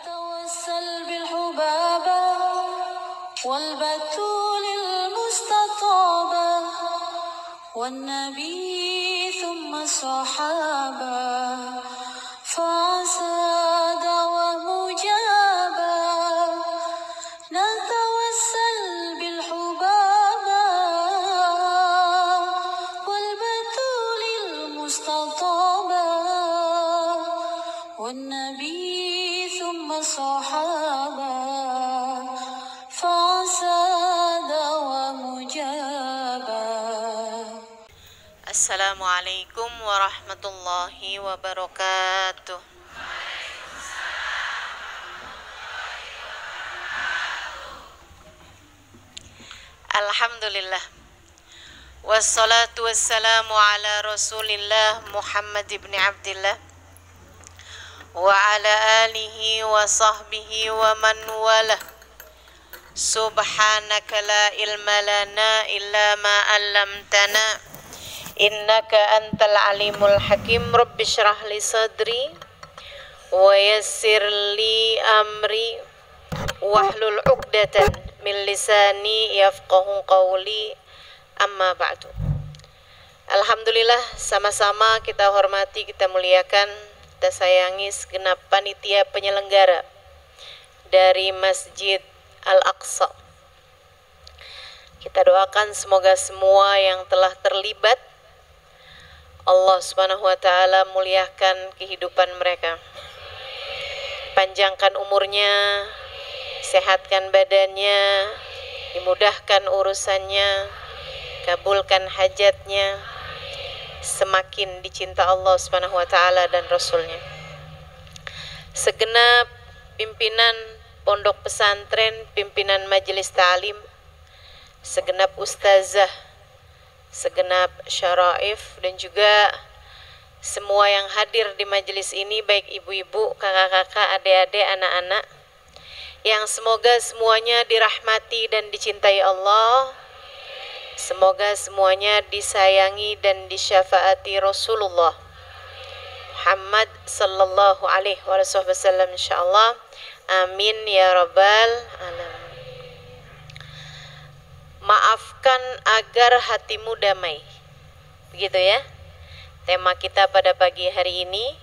توسل بالحبابة والبتول المستطابة والنبي ثم الصحابة فعسى دعوة مجابة نتوسل بالحبابة والبتول المستطابة والنبي ثم الصحابة فعسى دعوة مجابة. Assalamualaikum warahmatullahi wabarakatuh. Alhamdulillah. Wassalatu wassalamu ala Rasulillah Muhammad ibn Abdillah wa ala alihi wa sahbihi wa man walah. Subhanaka la ilma lana illa ma 'allamtana innaka antal alimul hakim. Rabbi shrah li sadri wa yassir li amri wahlul 'uqdatan min lisani yafqahu qawli. Amma ba'du. Alhamdulillah, sama-sama kita hormati, kita muliakan, kita sayangi segenap panitia penyelenggara dari Masjid Al-Aqsa. Kita doakan semoga semua yang telah terlibat Allah Subhanahu wa taala muliakan kehidupan mereka. Panjangkan umurnya, sehatkan badannya, dimudahkan urusannya, kabulkan hajatnya, semakin dicinta Allah Subhanahu wa taala dan Rasulnya. Segenap pimpinan pondok pesantren, pimpinan majelis ta'lim, segenap ustazah, segenap syaraif, dan juga semua yang hadir di majelis ini, baik ibu-ibu, kakak-kakak, adik-adik, anak-anak, yang semoga semuanya dirahmati dan dicintai Allah. Semoga semuanya disayangi dan disyafaati Rasulullah Muhammad sallallahu alaihi wasallam, insyaallah. Amin ya rabbal alamin. Maafkan agar hatimu damai. Begitu ya. Tema kita pada pagi hari ini.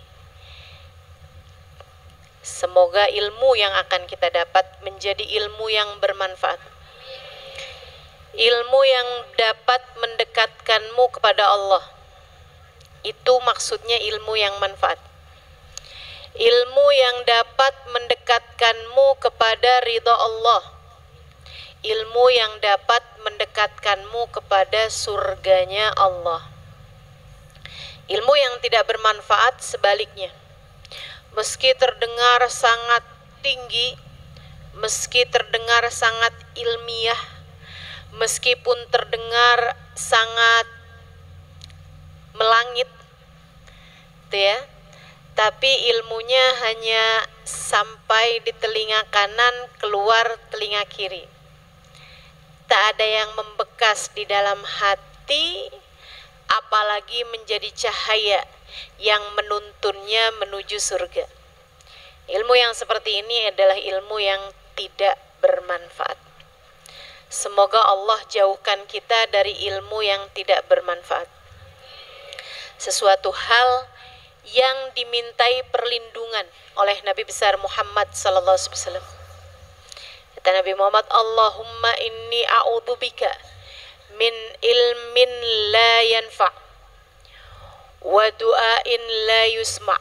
Semoga ilmu yang akan kita dapat menjadi ilmu yang bermanfaat. Ilmu yang dapat mendekatkanmu kepada Allah. Itu maksudnya ilmu yang manfaat. Ilmu yang dapat mendekatkanmu kepada ridha Allah. Ilmu yang dapat mendekatkanmu kepada surganya Allah. Ilmu yang tidak bermanfaat sebaliknya. Meski terdengar sangat tinggi, meski terdengar sangat ilmiah, meskipun terdengar sangat melangit, gitu ya, tapi ilmunya hanya sampai di telinga kanan, keluar telinga kiri. Tak ada yang membekas di dalam hati, apalagi menjadi cahaya yang menuntunnya menuju surga. Ilmu yang seperti ini adalah ilmu yang tidak bermanfaat. Semoga Allah jauhkan kita dari ilmu yang tidak bermanfaat. Sesuatu hal yang dimintai perlindungan oleh Nabi besar Muhammad sallallahu alaihi wasallam. Kata Nabi Muhammad, Allahumma inni a'udzubika min ilmin la yanfa' wa du'ain la yusma'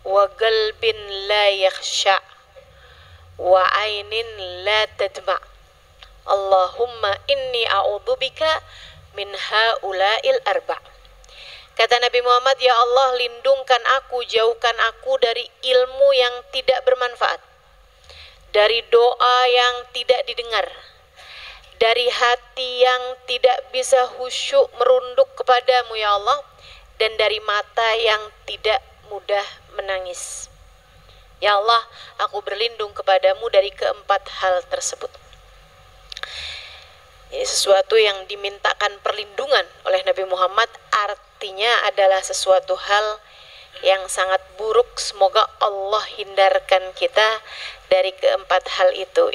wa qalbin la yakhsha' wa ainin la tadma'. Allahumma inni a'udzubika min haula'il arba'. Kata Nabi Muhammad, ya Allah, lindungkan aku, jauhkan aku dari ilmu yang tidak bermanfaat, dari doa yang tidak didengar, dari hati yang tidak bisa khusyuk merunduk kepadamu ya Allah, dan dari mata yang tidak mudah menangis. Ya Allah, aku berlindung kepadamu dari keempat hal tersebut. Ini sesuatu yang dimintakan perlindungan oleh Nabi Muhammad, artinya adalah sesuatu hal yang sangat buruk. Semoga Allah hindarkan kita dari keempat hal itu.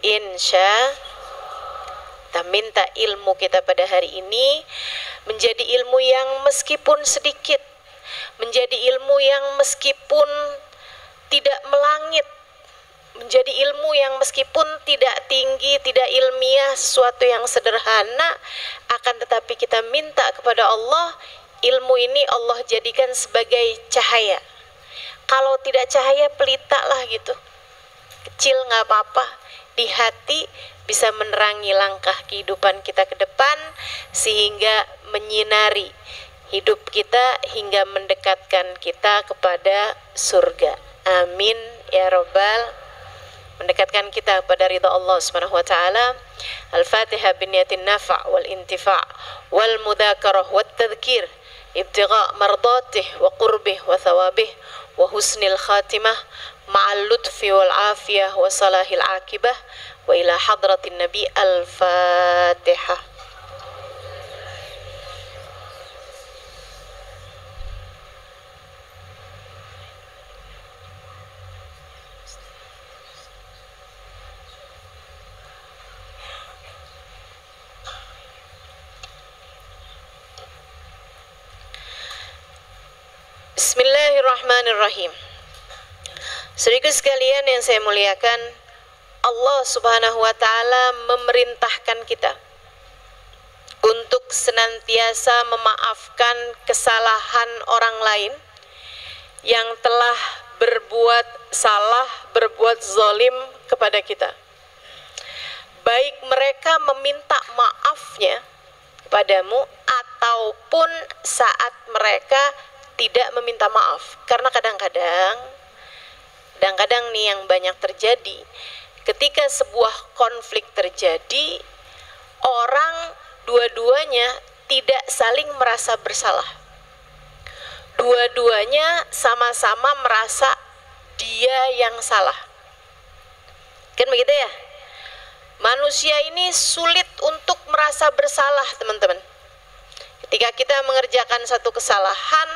Kita minta ilmu kita pada hari ini menjadi ilmu yang meskipun sedikit, menjadi ilmu yang meskipun tidak melangit, menjadi ilmu yang meskipun tidak tinggi, tidak ilmiah, sesuatu yang sederhana, akan tetapi kita minta kepada Allah, ilmu ini Allah jadikan sebagai cahaya. Kalau tidak cahaya, pelita lah gitu, kecil nggak apa-apa, di hati bisa menerangi langkah kehidupan kita ke depan, sehingga menyinari hidup kita hingga mendekatkan kita kepada surga. Amin ya Rabbal, mendekatkan kita pada ridha Allah Subhanahu wa taala. Al-Fatihah biniyatin nafa' wal intifa' wal mudzakarah wat tadhkir ibtigha' mardatih wa qurbih wa thawabih wa husnil khatimah ma'al lutfi wal afiyah wa salahil akibah wa ila hadratin nabi. Al-Fatihah. Bismillahirrahmanirrahim. Saudaraku sekalian yang saya muliakan, Allah Subhanahu wa taala memerintahkan kita untuk senantiasa memaafkan kesalahan orang lain yang telah berbuat salah, berbuat zalim kepada kita. Baik mereka meminta maafnya kepadamu ataupun saat mereka tidak meminta maaf. Karena kadang-kadang nih yang banyak terjadi, ketika sebuah konflik terjadi, orang dua-duanya tidak saling merasa bersalah. Dua-duanya sama-sama merasa dia yang salah. Kan begitu ya? Manusia ini sulit untuk merasa bersalah, teman-teman. Ketika kita mengerjakan satu kesalahan,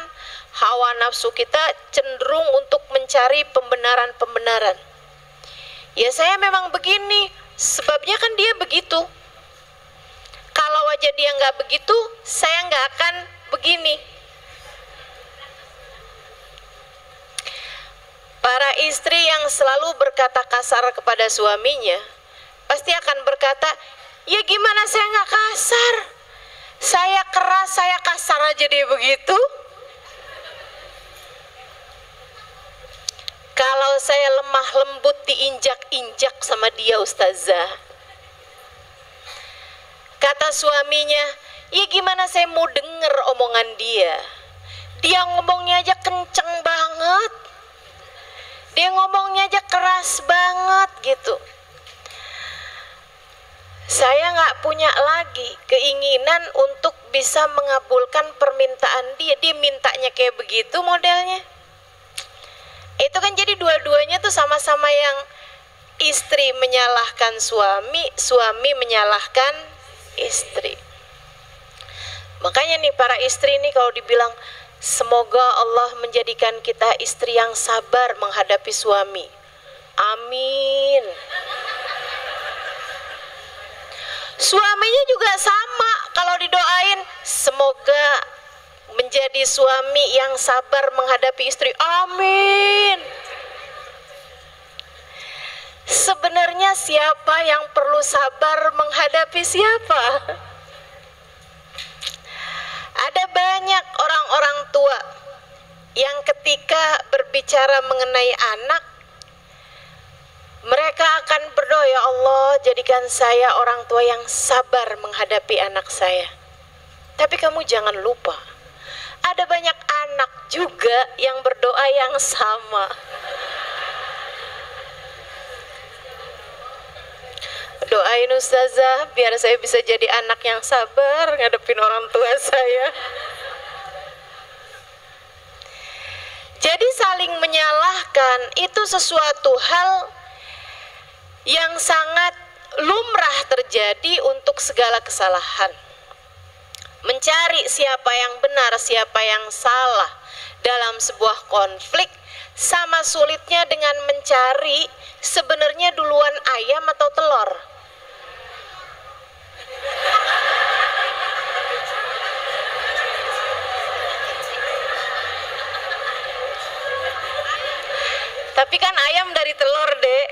hawa nafsu kita cenderung untuk mencari pembenaran-pembenaran. Ya saya memang begini, sebabnya kan dia begitu. Kalau aja dia nggak begitu, saya nggak akan begini. Para istri yang selalu berkata kasar kepada suaminya, pasti akan berkata, ya gimana saya nggak kasar? Saya keras, saya kasar aja dia begitu. Kalau saya lemah lembut diinjak-injak sama dia ustazah. Kata suaminya, ya gimana saya mau denger omongan dia? Dia ngomongnya aja kenceng banget. Dia ngomongnya aja keras banget gitu. Saya nggak punya lagi keinginan untuk bisa mengabulkan permintaan dia. Dia mintanya kayak begitu modelnya. Itu kan jadi dua-duanya tuh sama-sama yang istri menyalahkan suami, suami menyalahkan istri. Makanya nih para istri nih kalau dibilang, semoga Allah menjadikan kita istri yang sabar menghadapi suami. Amin. Suaminya juga sama, kalau didoain semoga menjadi suami yang sabar menghadapi istri. Amin. Sebenarnya siapa yang perlu sabar menghadapi siapa? Ada banyak orang-orang tua yang ketika berbicara mengenai anak, mereka akan berdoa, ya Allah jadikan saya orang tua yang sabar menghadapi anak saya. Tapi kamu jangan lupa, ada banyak anak juga yang berdoa yang sama. Doain ustazah biar saya bisa jadi anak yang sabar ngadepin orang tua saya. Jadi saling menyalahkan itu sesuatu hal yang sangat lumrah terjadi untuk segala kesalahan. Mencari siapa yang benar, siapa yang salah dalam sebuah konflik sama sulitnya dengan mencari sebenarnya duluan ayam atau telur. Tapi kan ayam dari telur, Dek.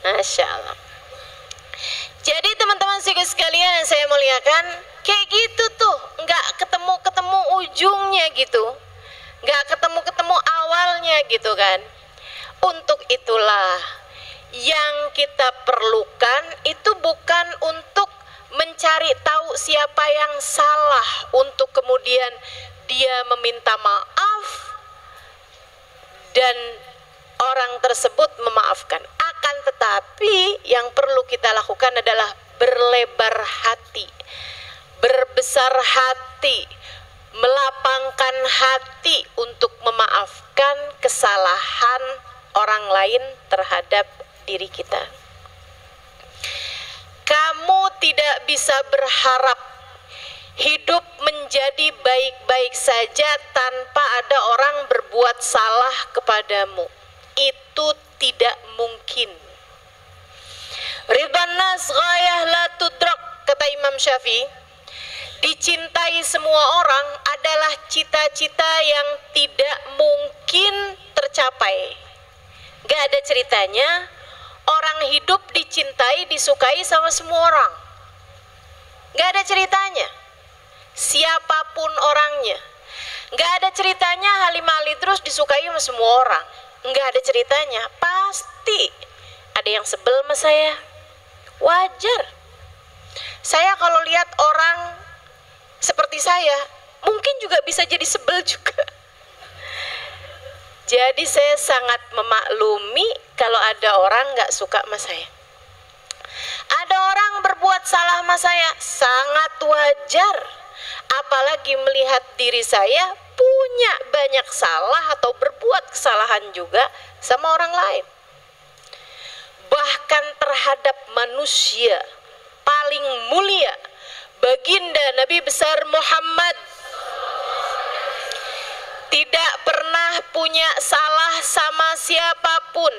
Masya Allah. Jadi teman-teman sekalian yang saya muliakan, kayak gitu tuh, nggak ketemu ujungnya gitu, nggak ketemu awalnya gitu kan. Untuk itulah yang kita perlukan itu bukan untuk mencari tahu siapa yang salah untuk kemudian dia meminta maaf dan orang tersebut memaafkan. Akan tetapi yang perlu kita lakukan adalah berlebar hati, berbesar hati, melapangkan hati untuk memaafkan kesalahan orang lain terhadap diri kita. Kamu tidak bisa berharap hidup menjadi baik-baik saja tanpa ada orang berbuat salah kepadamu. Itu tidak mungkin. Ridwan nas ghayah la tudrak, kata Imam Syafi'i. Dicintai semua orang adalah cita-cita yang tidak mungkin tercapai. Gak ada ceritanya orang hidup dicintai, disukai sama semua orang. Gak ada ceritanya. Siapapun orangnya. Gak ada ceritanya Halimah Idrus disukai sama semua orang. Gak ada ceritanya. Pasti ada yang sebel sama saya. Wajar. Saya kalau lihat orang seperti saya, mungkin juga bisa jadi sebel juga. Jadi saya sangat memaklumi kalau ada orang gak suka sama saya. Ada orang berbuat salah sama saya, sangat wajar. Apalagi melihat diri saya punya banyak salah atau berbuat kesalahan juga sama orang lain. Bahkan terhadap manusia paling mulia, baginda Nabi besar Muhammad, tidak pernah punya salah sama siapapun,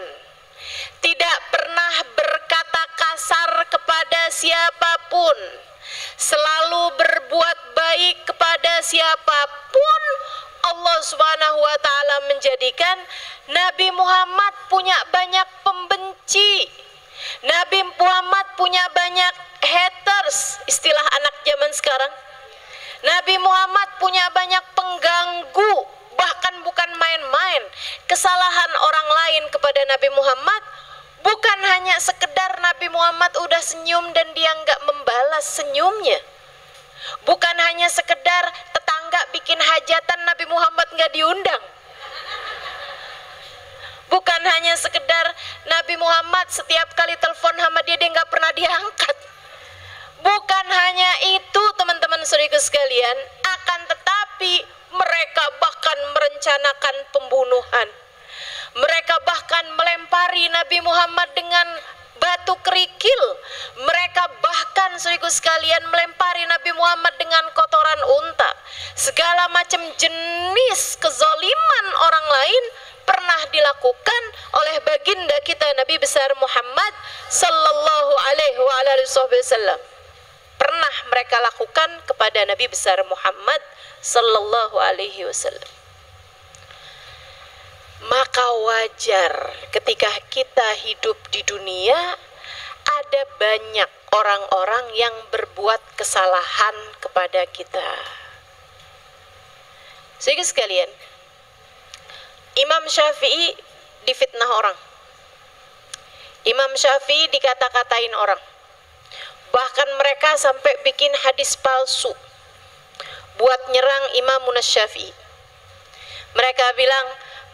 tidak pernah berkata kasar kepada siapapun, selalu berbuat baik kepada siapapun. Allah Subhanahu wa ta'ala menjadikan Nabi Muhammad punya banyak pembenci, Nabi Muhammad punya banyak haters, istilah anak zaman sekarang. Nabi Muhammad punya banyak pengganggu, bahkan bukan main-main. Kesalahan orang lain kepada Nabi Muhammad bukan hanya sekedar Nabi Muhammad udah senyum dan dia nggak membalas senyumnya. Bukan hanya sekedar tetangga bikin hajatan Nabi Muhammad nggak diundang. Bukan hanya sekedar Nabi Muhammad setiap kali telepon sama dia nggak pernah diangkat. Bukan hanya itu teman-teman saudaraku sekalian, akan tetapi mereka bahkan merencanakan pembunuhan. Mereka bahkan melempari Nabi Muhammad dengan batu kerikil. Mereka bahkan saudaraku sekalian melempari Nabi Muhammad dengan kotoran unta. Segala macam jenis kezaliman orang lain pernah dilakukan oleh baginda kita Nabi besar Muhammad sallallahu alaihi wasallam. Pernah mereka lakukan kepada Nabi besar Muhammad sallallahu alaihi wasallam. Maka wajar ketika kita hidup di dunia ada banyak orang-orang yang berbuat kesalahan kepada kita. Saudara sekalian, Imam Syafi'i difitnah orang. Imam Syafi'i dikata-katain orang. Bahkan mereka sampai bikin hadis palsu buat nyerang Imam Syafi'i. Mereka bilang,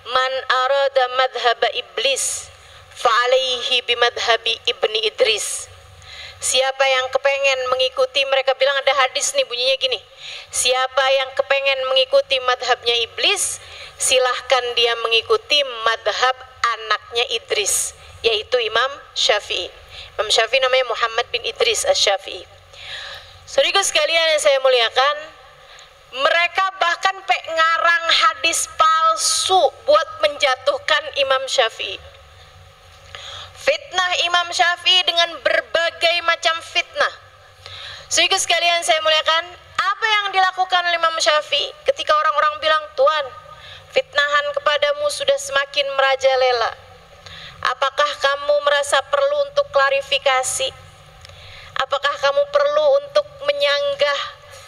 man arada madhaba iblis fa'alaihi bimadhabi ibni Idris. Siapa yang kepengen mengikuti, mereka bilang ada hadis nih bunyinya gini, siapa yang kepengen mengikuti madhabnya iblis, silahkan dia mengikuti madhab anaknya Idris, yaitu Imam Syafi'i. Imam Syafi'i namanya Muhammad bin Idris Asy-Syafi'i. Saudara sekalian yang saya muliakan, mereka bahkan ngarang hadis palsu buat menjatuhkan Imam Syafi'i. Fitnah Imam Syafi'i dengan berbagai macam fitnah. Saudara sekalian saya muliakan, apa yang dilakukan oleh Imam Syafi'i ketika orang-orang bilang, Tuan, fitnahan kepadamu sudah semakin merajalela. Apakah kamu merasa perlu untuk klarifikasi? Apakah kamu perlu untuk menyanggah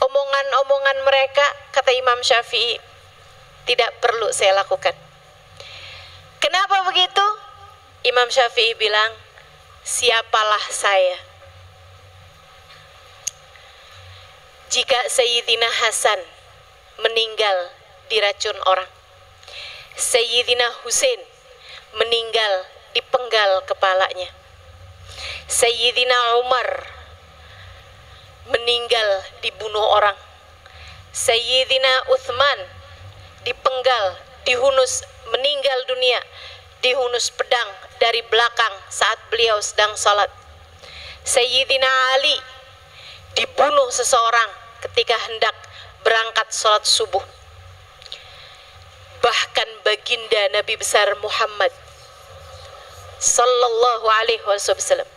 omongan-omongan mereka? Kata Imam Syafi'i, tidak perlu saya lakukan. Kenapa begitu? Imam Syafi'i bilang, siapalah saya jika Sayyidina Hasan meninggal diracun orang, Sayyidina Husain meninggal dipenggal kepalanya, Sayyidina Umar meninggal dibunuh orang, Sayyidina Uthman dipenggal, dihunus, meninggal dunia, dihunus pedang dari belakang saat beliau sedang salat, Sayyidina Ali dibunuh seseorang ketika hendak berangkat salat subuh. Bahkan baginda Nabi besar Muhammad sallallahu alaihi wasallam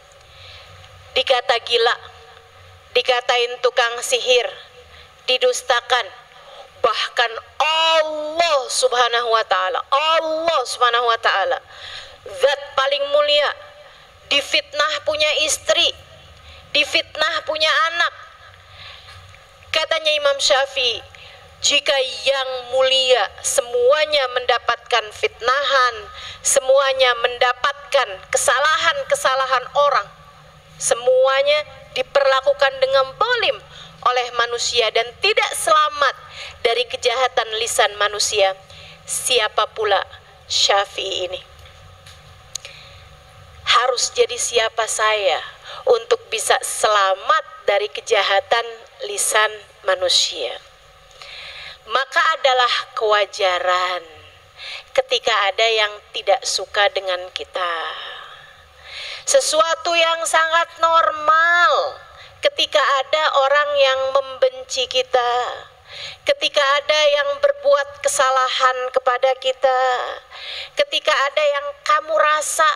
dikata gila, dikatain tukang sihir, didustakan. Bahkan Allah subhanahu wa ta'ala, zat paling mulia, difitnah punya istri, difitnah punya anak. Katanya Imam Syafi'i, jika yang mulia semuanya mendapatkan fitnahan, semuanya mendapatkan kesalahan-kesalahan orang, semuanya diperlakukan dengan zalim oleh manusia dan tidak selamat dari kejahatan lisan manusia, siapa pula Syafi'i ini? Harus jadi siapa saya untuk bisa selamat dari kejahatan lisan manusia? Maka adalah kewajaran ketika ada yang tidak suka dengan kita. Sesuatu yang sangat normal ketika ada orang yang membenci kita, ketika ada yang berbuat kesalahan kepada kita, ketika ada yang kamu rasa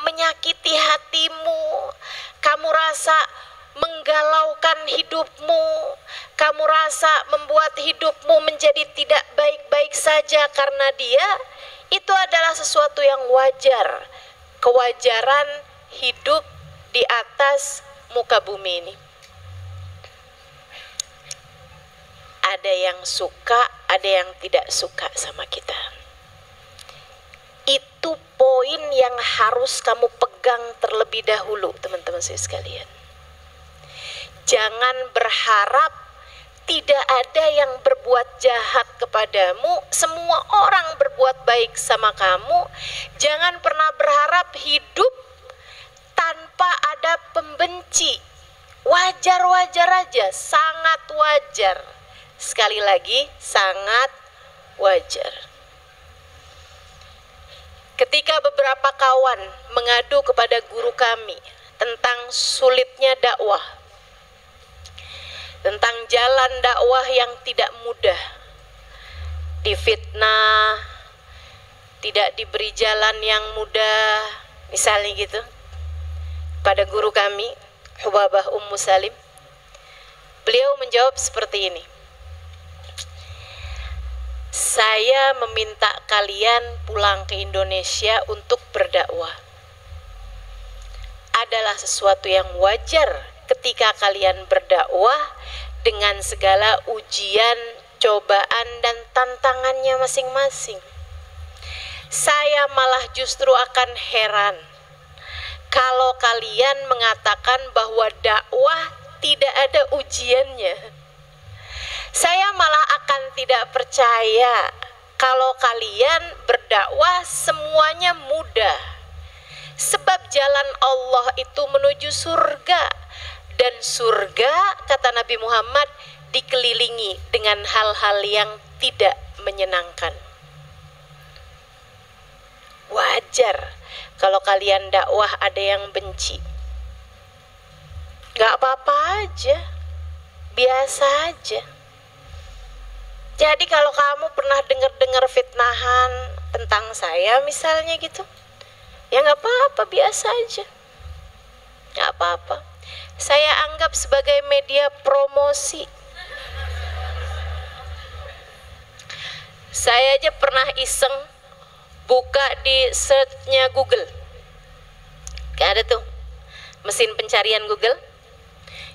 menyakiti hatimu, kamu rasa menggalaukan hidupmu, kamu rasa membuat hidupmu menjadi tidak baik-baik saja karena dia, itu adalah sesuatu yang wajar. Kewajaran hidup di atas muka bumi ini. Ada yang suka, ada yang tidak suka sama kita. Itu poin yang harus kamu pegang terlebih dahulu, teman-teman saya sekalian. Jangan berharap tidak ada yang berbuat jahat kepadamu, semua orang berbuat baik sama kamu. Jangan pernah berharap hidup tanpa ada pembenci. Wajar-wajar aja, sangat wajar. Sekali lagi, sangat wajar. Ketika beberapa kawan mengadu kepada guru kami tentang sulitnya dakwah, tentang jalan dakwah yang tidak mudah, difitnah, tidak diberi jalan yang mudah, misalnya gitu, pada guru kami, Hubabah Ummu Salim, beliau menjawab seperti ini. Saya meminta kalian pulang ke Indonesia untuk berdakwah. Adalah sesuatu yang wajar ketika kalian berdakwah dengan segala ujian, cobaan, dan tantangannya masing-masing. Saya malah justru akan heran kalau kalian mengatakan bahwa dakwah tidak ada ujiannya. Saya malah akan tidak percaya kalau kalian berdakwah semuanya mudah. Sebab jalan Allah itu menuju surga. Dan surga, kata Nabi Muhammad, dikelilingi dengan hal-hal yang tidak menyenangkan. Wajar kalau kalian dakwah ada yang benci. Gak apa-apa aja, biasa aja. Jadi kalau kamu pernah dengar-dengar fitnahan tentang saya misalnya gitu, ya gak apa-apa, biasa aja. Gak apa-apa. Saya anggap sebagai media promosi. Saya aja pernah iseng buka di search-nya Google. Gak ada tuh mesin pencarian Google.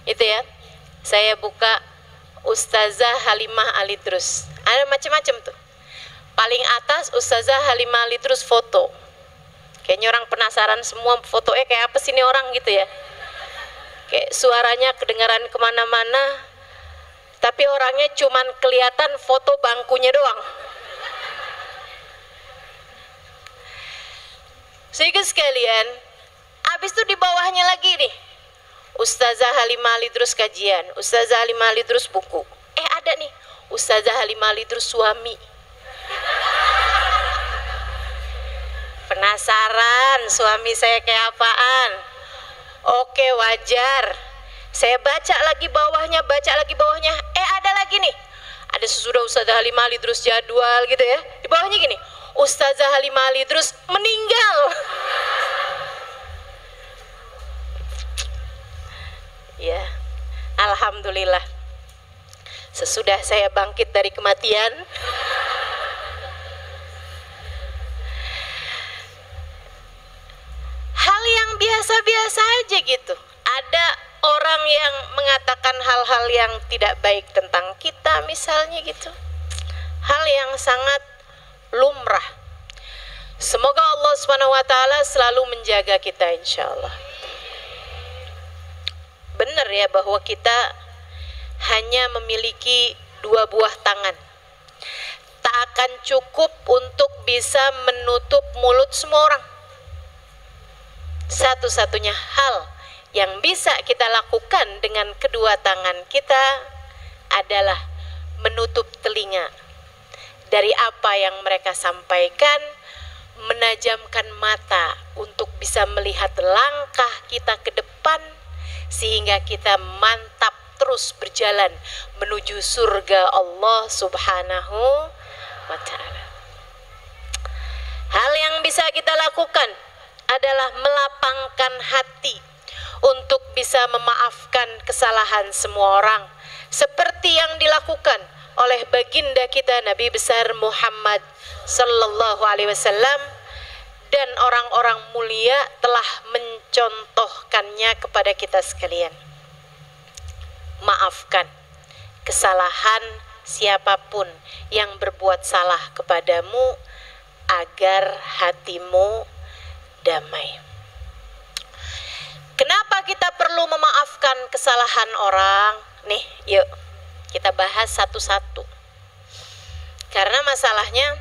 Itu ya. Saya buka Ustazah Halimah Al-Idrus. Ada macam-macam tuh. Paling atas Ustazah Halimah Al-Idrus foto. Kayaknya orang penasaran semua fotonya kayak apa sih ini orang gitu ya. Kayak suaranya kedengaran kemana-mana, tapi orangnya cuman kelihatan foto bangkunya doang. Sehingga sekalian, habis itu di bawahnya lagi nih, Ustazah Halimah Al-Idrus kajian, Ustazah Halimah Al-Idrus buku. Ada nih, Ustazah Halimah Al-Idrus suami. Penasaran suami saya kayak apaan? Oke, wajar. Saya baca lagi bawahnya, ada lagi nih. Ada sesudah Ustazah Halimah Al-Idrus jadwal gitu ya. Di bawahnya gini, Ustazah Halimah Al-Idrus meninggal. Ya, alhamdulillah. Sesudah saya bangkit dari kematian, hal yang biasa-biasa aja gitu. Ada orang yang mengatakan hal-hal yang tidak baik tentang kita misalnya gitu. Hal yang sangat lumrah. Semoga Allah SWT selalu menjaga kita insyaallah. Benar ya bahwa kita hanya memiliki 2 buah tangan. Tak akan cukup untuk bisa menutup mulut semua orang. Satu-satunya hal yang bisa kita lakukan dengan kedua tangan kita adalah menutup telinga dari apa yang mereka sampaikan, menajamkan mata untuk bisa melihat langkah kita ke depan, sehingga kita mantap terus berjalan menuju surga Allah Subhanahu wa ta'ala. Hal yang bisa kita lakukan adalah melapangkan hati untuk bisa memaafkan kesalahan semua orang, seperti yang dilakukan oleh baginda kita Nabi besar Muhammad sallallahu alaihi wasallam, dan orang-orang mulia telah mencontohkannya kepada kita sekalian. Maafkan kesalahan siapapun yang berbuat salah kepadamu agar hatimu damai. Kenapa kita perlu memaafkan kesalahan orang? Nih, yuk kita bahas satu-satu. Karena masalahnya,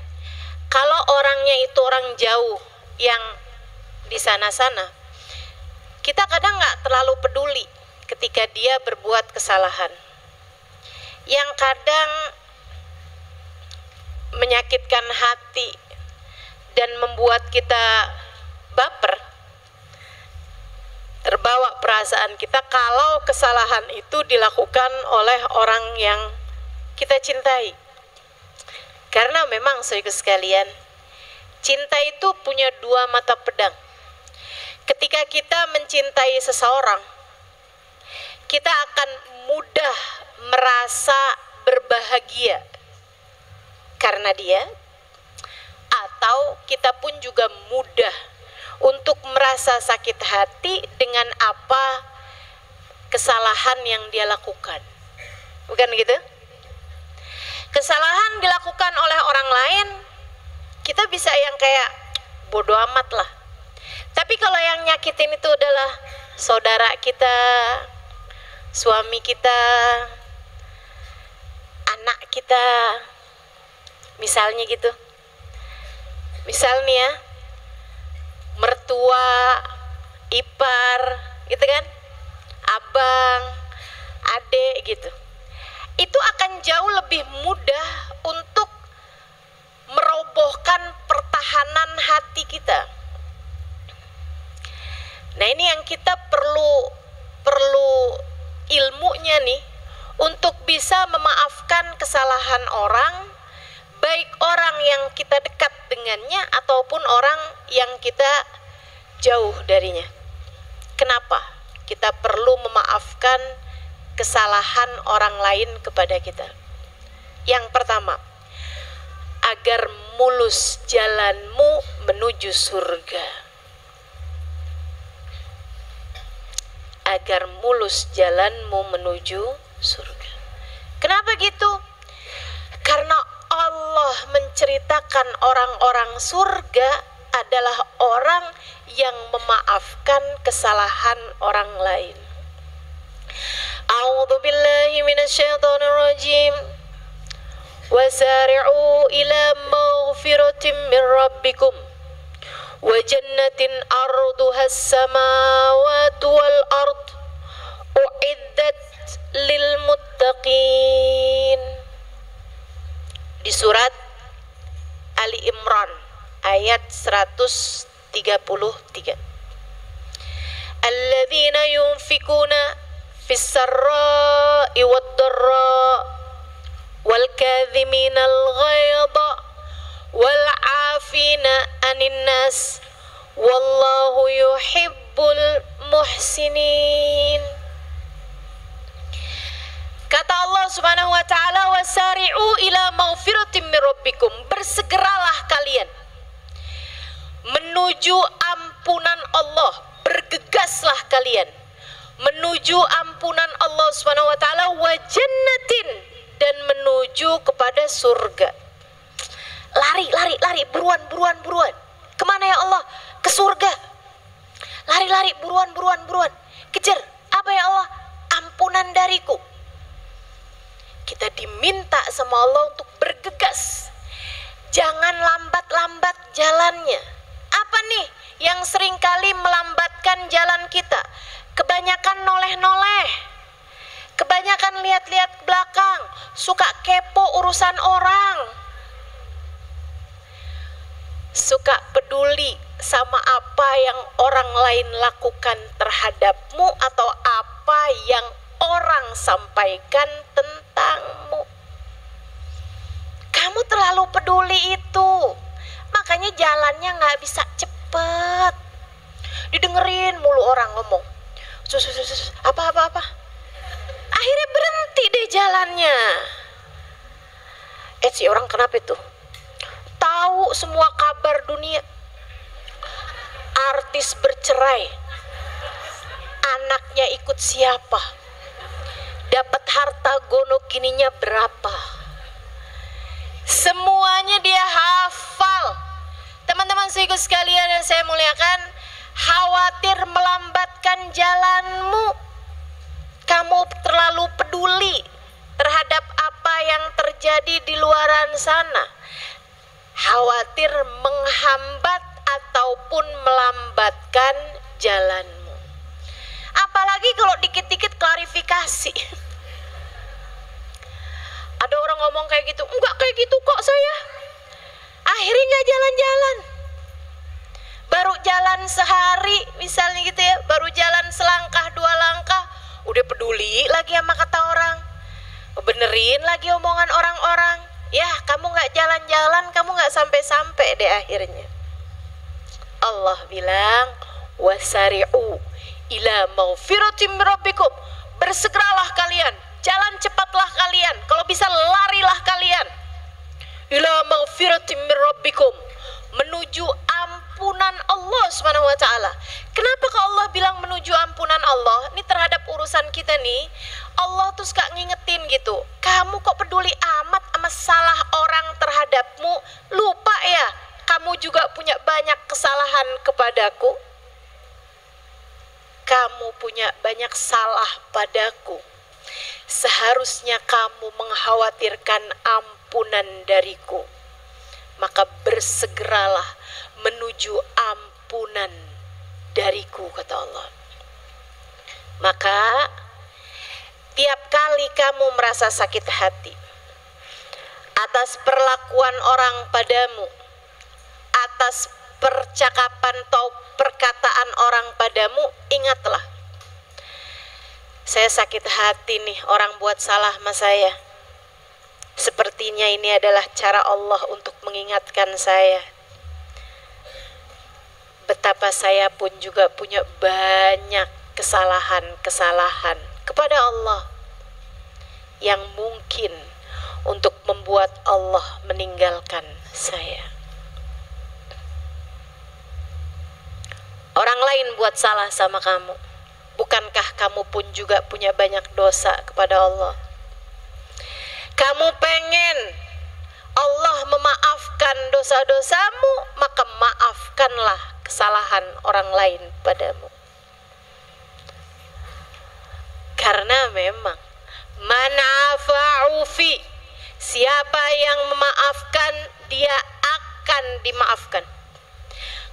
kalau orangnya itu orang jauh yang di sana-sana, kita kadang nggak terlalu peduli ketika dia berbuat kesalahan. Yang kadang menyakitkan hati dan membuat kita baper, terbawa perasaan kita kalau kesalahan itu dilakukan oleh orang yang kita cintai. Karena memang saudara sekalian, cinta itu punya 2 mata pedang. Ketika kita mencintai seseorang, kita akan mudah merasa berbahagia karena dia, atau kita pun juga mudah untuk merasa sakit hati dengan apa kesalahan yang dia lakukan. Bukan gitu? Kesalahan dilakukan oleh orang lain, kita bisa yang kayak bodoh amat lah. Tapi kalau yang nyakitin itu adalah saudara kita, suami kita, anak kita, misalnya gitu. Misal nih ya, mertua, ipar, gitu kan, abang, adik gitu. Itu akan jauh lebih mudah untuk merobohkan pertahanan hati kita. Nah, ini yang kita perlu ilmunya nih untuk bisa memaafkan kesalahan orang, baik orang yang kita dekat dengannya ataupun orang yang kita jauh darinya. Kenapa kita perlu memaafkan kesalahan orang lain kepada kita? Yang pertama, agar mulus jalanmu menuju surga. Agar mulus jalanmu menuju surga. Kenapa gitu? Karena Allah menceritakan orang-orang surga adalah orang yang memaafkan kesalahan orang lain. A'udzu billahi minasyaitonir rajim. Wasari'u ila maghfiratin min rabbikum wa jannatin arduhas samawati wal ard uiddat lil muttaqin. Di surat Ali Imran ayat 133. Alladzina yunfikuna fis sarra'i wad dharra wal kadhiminal ghaidha wal 'afina 'anil nas wallahu yuhibbul muhsinin. Kata Allah Subhanahu wa taala, wasari'u ila maghfiratin min rabbikum, bersegeralah kalian menuju ampunan Allah, bergegaslah kalian menuju ampunan Allah Subhanahu wa taala, wa jannatin, dan menuju kepada surga. Lari, lari, lari, buruan, buruan, buruan. Kemana ya Allah? Ke surga. Lari, lari, buruan, buruan, buruan. Kejar. Apa ya Allah? Ampunan dariku. Kita diminta sama Allah untuk bergegas. Jangan lambat-lambat jalannya. Apa nih yang seringkali melambatkan jalan kita? Kebanyakan noleh-noleh. Kebanyakan lihat-lihat ke belakang, suka kepo urusan orang, suka peduli sama apa yang orang lain lakukan terhadapmu atau apa yang orang sampaikan tentangmu. Kamu terlalu peduli itu, makanya jalannya nggak bisa cepet. Didengerin mulu orang ngomong, apa. Akhirnya berhenti deh jalannya. Si orang kenapa itu? Tahu semua kabar dunia. Artis bercerai. Anaknya ikut siapa? Dapat harta gono gininya berapa? Semuanya dia hafal. Teman-teman saudara sekalian yang saya muliakan, khawatir melambatkan jalanmu. Kamu terlalu peduli terhadap apa yang terjadi di luaran sana. Khawatir menghambat ataupun melambatkan jalanmu. Apalagi kalau dikit-dikit klarifikasi. Ada orang ngomong kayak gitu, enggak kayak gitu kok saya. Akhirnya nggak jalan-jalan. Baru jalan sehari misalnya gitu ya, baru jalan selangkah dua langkah, udah peduli lagi sama kata orang, benerin lagi omongan orang-orang. Ya kamu gak jalan-jalan, kamu gak sampai-sampai deh akhirnya. Allah bilang, wasari'u ila maghfiratin min rabbikum, bersegeralah kalian, jalan cepatlah kalian, kalau bisa larilah kalian, ila maghfiratin min rabbikum, menuju ampunan Allah Subhanahu wa taala. Kenapa kalau Allah bilang menuju ampunan Allah? Ini terhadap urusan kita nih, Allah tuh suka ngingetin gitu. Kamu kok peduli amat sama salah orang terhadapmu? Lupa ya, kamu juga punya banyak kesalahan kepadaku. Kamu punya banyak salah padaku. Seharusnya kamu mengkhawatirkan ampunan dariku. Maka bersegeralah menuju ampunan dariku, kata Allah. Maka tiap kali kamu merasa sakit hati atas perlakuan orang padamu, atas percakapan atau perkataan orang padamu, ingatlah Saya sakit hati nih orang buat salah sama saya. Sepertinya ini adalah cara Allah untuk mengingatkan saya. Betapa saya pun juga punya banyak kesalahan-kesalahan kepada Allah yang mungkin untuk membuat Allah meninggalkan saya. Orang lain buat salah sama kamu. Bukankah kamu pun juga punya banyak dosa kepada Allah? Kamu pengen Allah memaafkan dosa-dosamu, maka maafkanlah kesalahan orang lain padamu. Karena memang manafa'ufi, siapa yang memaafkan dia akan dimaafkan.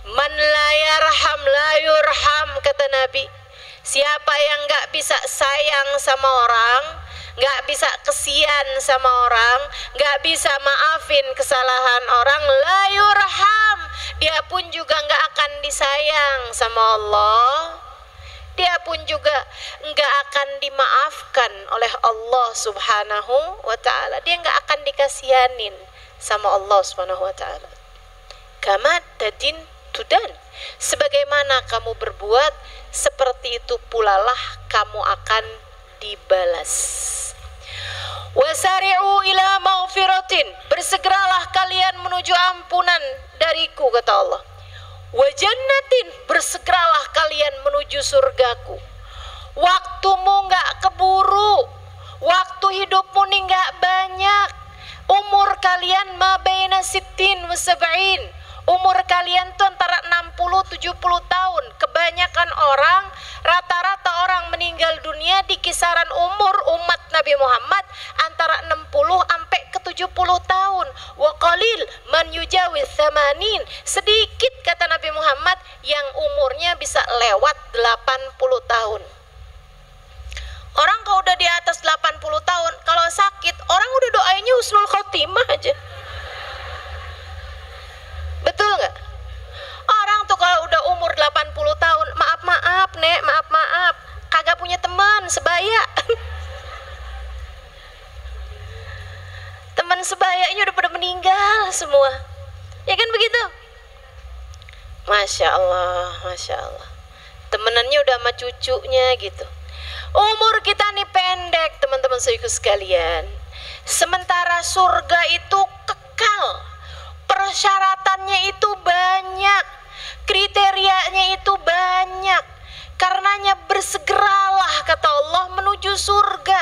Man la yarham la yurham, kata Nabi. Siapa yang gak bisa sayang sama orang, gak bisa kesian sama orang, gak bisa maafin kesalahan orang, la yurham, dia pun juga gak akan disayang sama Allah. Dia pun juga gak akan dimaafkan oleh Allah subhanahu wa ta'ala. Dia gak akan dikasihanin sama Allah subhanahu wa ta'ala. Kama tadin tudan, sebagaimana kamu berbuat, seperti itu pula lah kamu akan dibalas. Wasari'u ila maghfiratin, bersegeralah kalian menuju ampunan dariku, kata Allah. Wa jannatin, bersegeralah kalian menuju surgaku. Waktumu gak keburu, waktu hidupmu nih gak banyak. Umur kalian ma baina sittin wa sab'in, umur kalian tuh antara 60-70 tahun. Kebanyakan orang, rata-rata orang meninggal dunia di kisaran umur umat Nabi Muhammad antara 60 sampai ke 70 tahun. Wa qalil man yujawiz 80, sedikit kata Nabi Muhammad yang umurnya bisa lewat 80 tahun. Orang kalau udah di atas 80 tahun, kalau sakit, orang udah doanya husnul khotimah aja. Betul nggak? Orang tuh kalau udah umur 80 tahun, maaf nek, maaf, kagak punya teman sebaya. Teman sebayanya udah pada meninggal semua. Ya kan begitu? Masya Allah, Masya Allah. Temenannya udah sama cucunya gitu. Umur kita nih pendek, teman-teman saudaraku sekalian. Sementara surga itu kekal. Persyaratannya itu banyak, kriterianya itu banyak. Karenanya bersegeralah, kata Allah, menuju surga.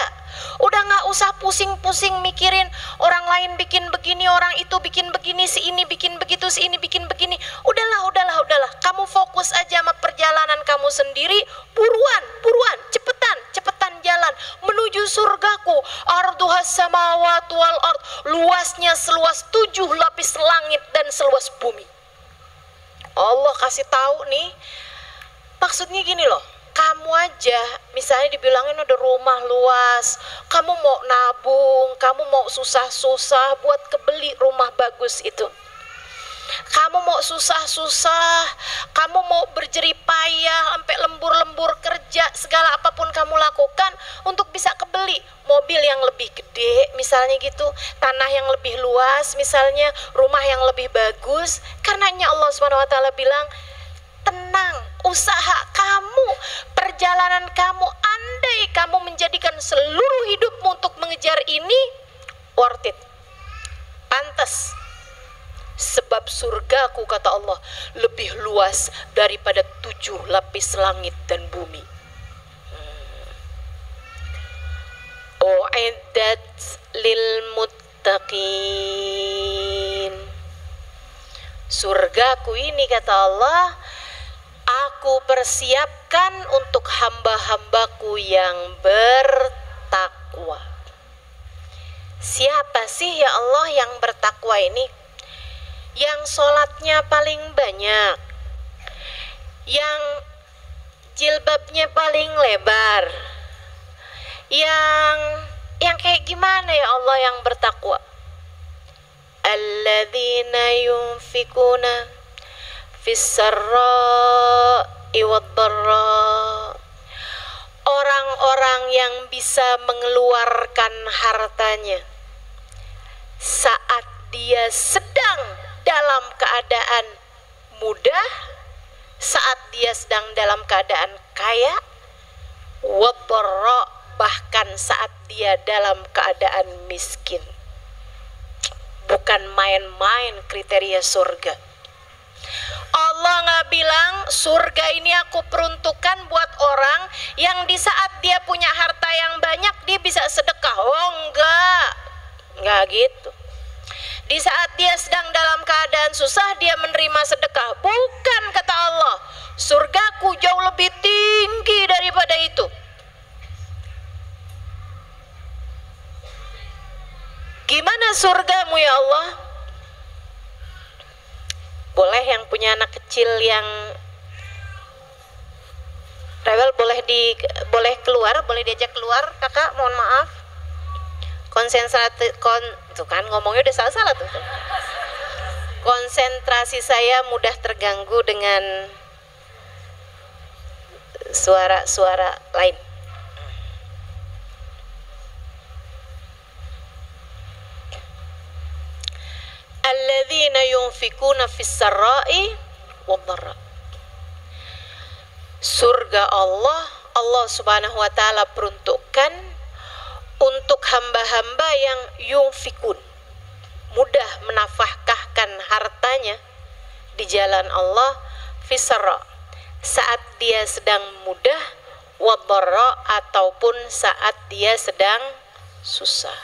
Udah gak usah pusing-pusing mikirin orang lain bikin begini, orang itu bikin begini, si ini bikin begitu, si ini bikin begini. Udahlah. Kamu fokus aja sama perjalanan kamu sendiri. Buruan, cepetan jalan menuju surgaku. Arduhas samawati wal ard, luasnya seluas 7 lapis langit dan seluas bumi. Allah kasih tahu nih, maksudnya gini loh. Kamu aja misalnya dibilangin ada rumah luas, kamu mau nabung, kamu mau susah-susah buat kebeli rumah bagus itu. Kamu mau susah-susah, kamu mau berjerih payah sampai lembur-lembur kerja, segala apapun kamu lakukan untuk bisa kebeli mobil yang lebih gede misalnya gitu, tanah yang lebih luas misalnya, rumah yang lebih bagus. Karenanya Allah SWT bilang, tenang, usaha kamu, perjalanan kamu, andai kamu menjadikan seluruh hidupmu untuk mengejar ini, worth it, pantas. Sebab surgaku, kata Allah, lebih luas daripada 7 lapis langit dan bumi. U'iddat lil muttaqin. Surgaku ini, kata Allah, aku persiapkan untuk hamba-hambaku yang bertakwa. Siapa sih ya Allah yang bertakwa ini? Yang sholatnya paling banyak, yang jilbabnya paling lebar, yang kayak gimana ya Allah yang bertakwa? Alladzina yunfikuna fis sarra'i wad dharra, orang-orang yang bisa mengeluarkan hartanya saat dia sedang dalam keadaan mudah, saat dia sedang dalam keadaan kaya, wadharra, bahkan saat dia dalam keadaan miskin. Bukan main-main kriteria surga. Allah nggak bilang surga ini aku peruntukkan buat orang yang di saat dia punya harta yang banyak dia bisa sedekah. Oh enggak gitu. Di saat dia sedang dalam keadaan susah dia menerima sedekah. Bukan, kata Allah, surgaku jauh lebih tinggi daripada itu. Gimana surgamu ya Allah? Boleh yang punya anak kecil yang rewel boleh keluar, boleh diajak keluar, kakak, mohon maaf. Tuh kan ngomongnya udah salah tuh. Konsentrasi saya mudah terganggu dengan suara-suara lain. Alladzina yunfikuna fis sarra'i wadh-dharra. Surga Allah Subhanahu wa taala peruntukkan untuk hamba-hamba yang yunfikun, mudah menafkahkan hartanya di jalan Allah, fis sarra, saat dia sedang mudah, wadh-dharra, ataupun saat dia sedang susah.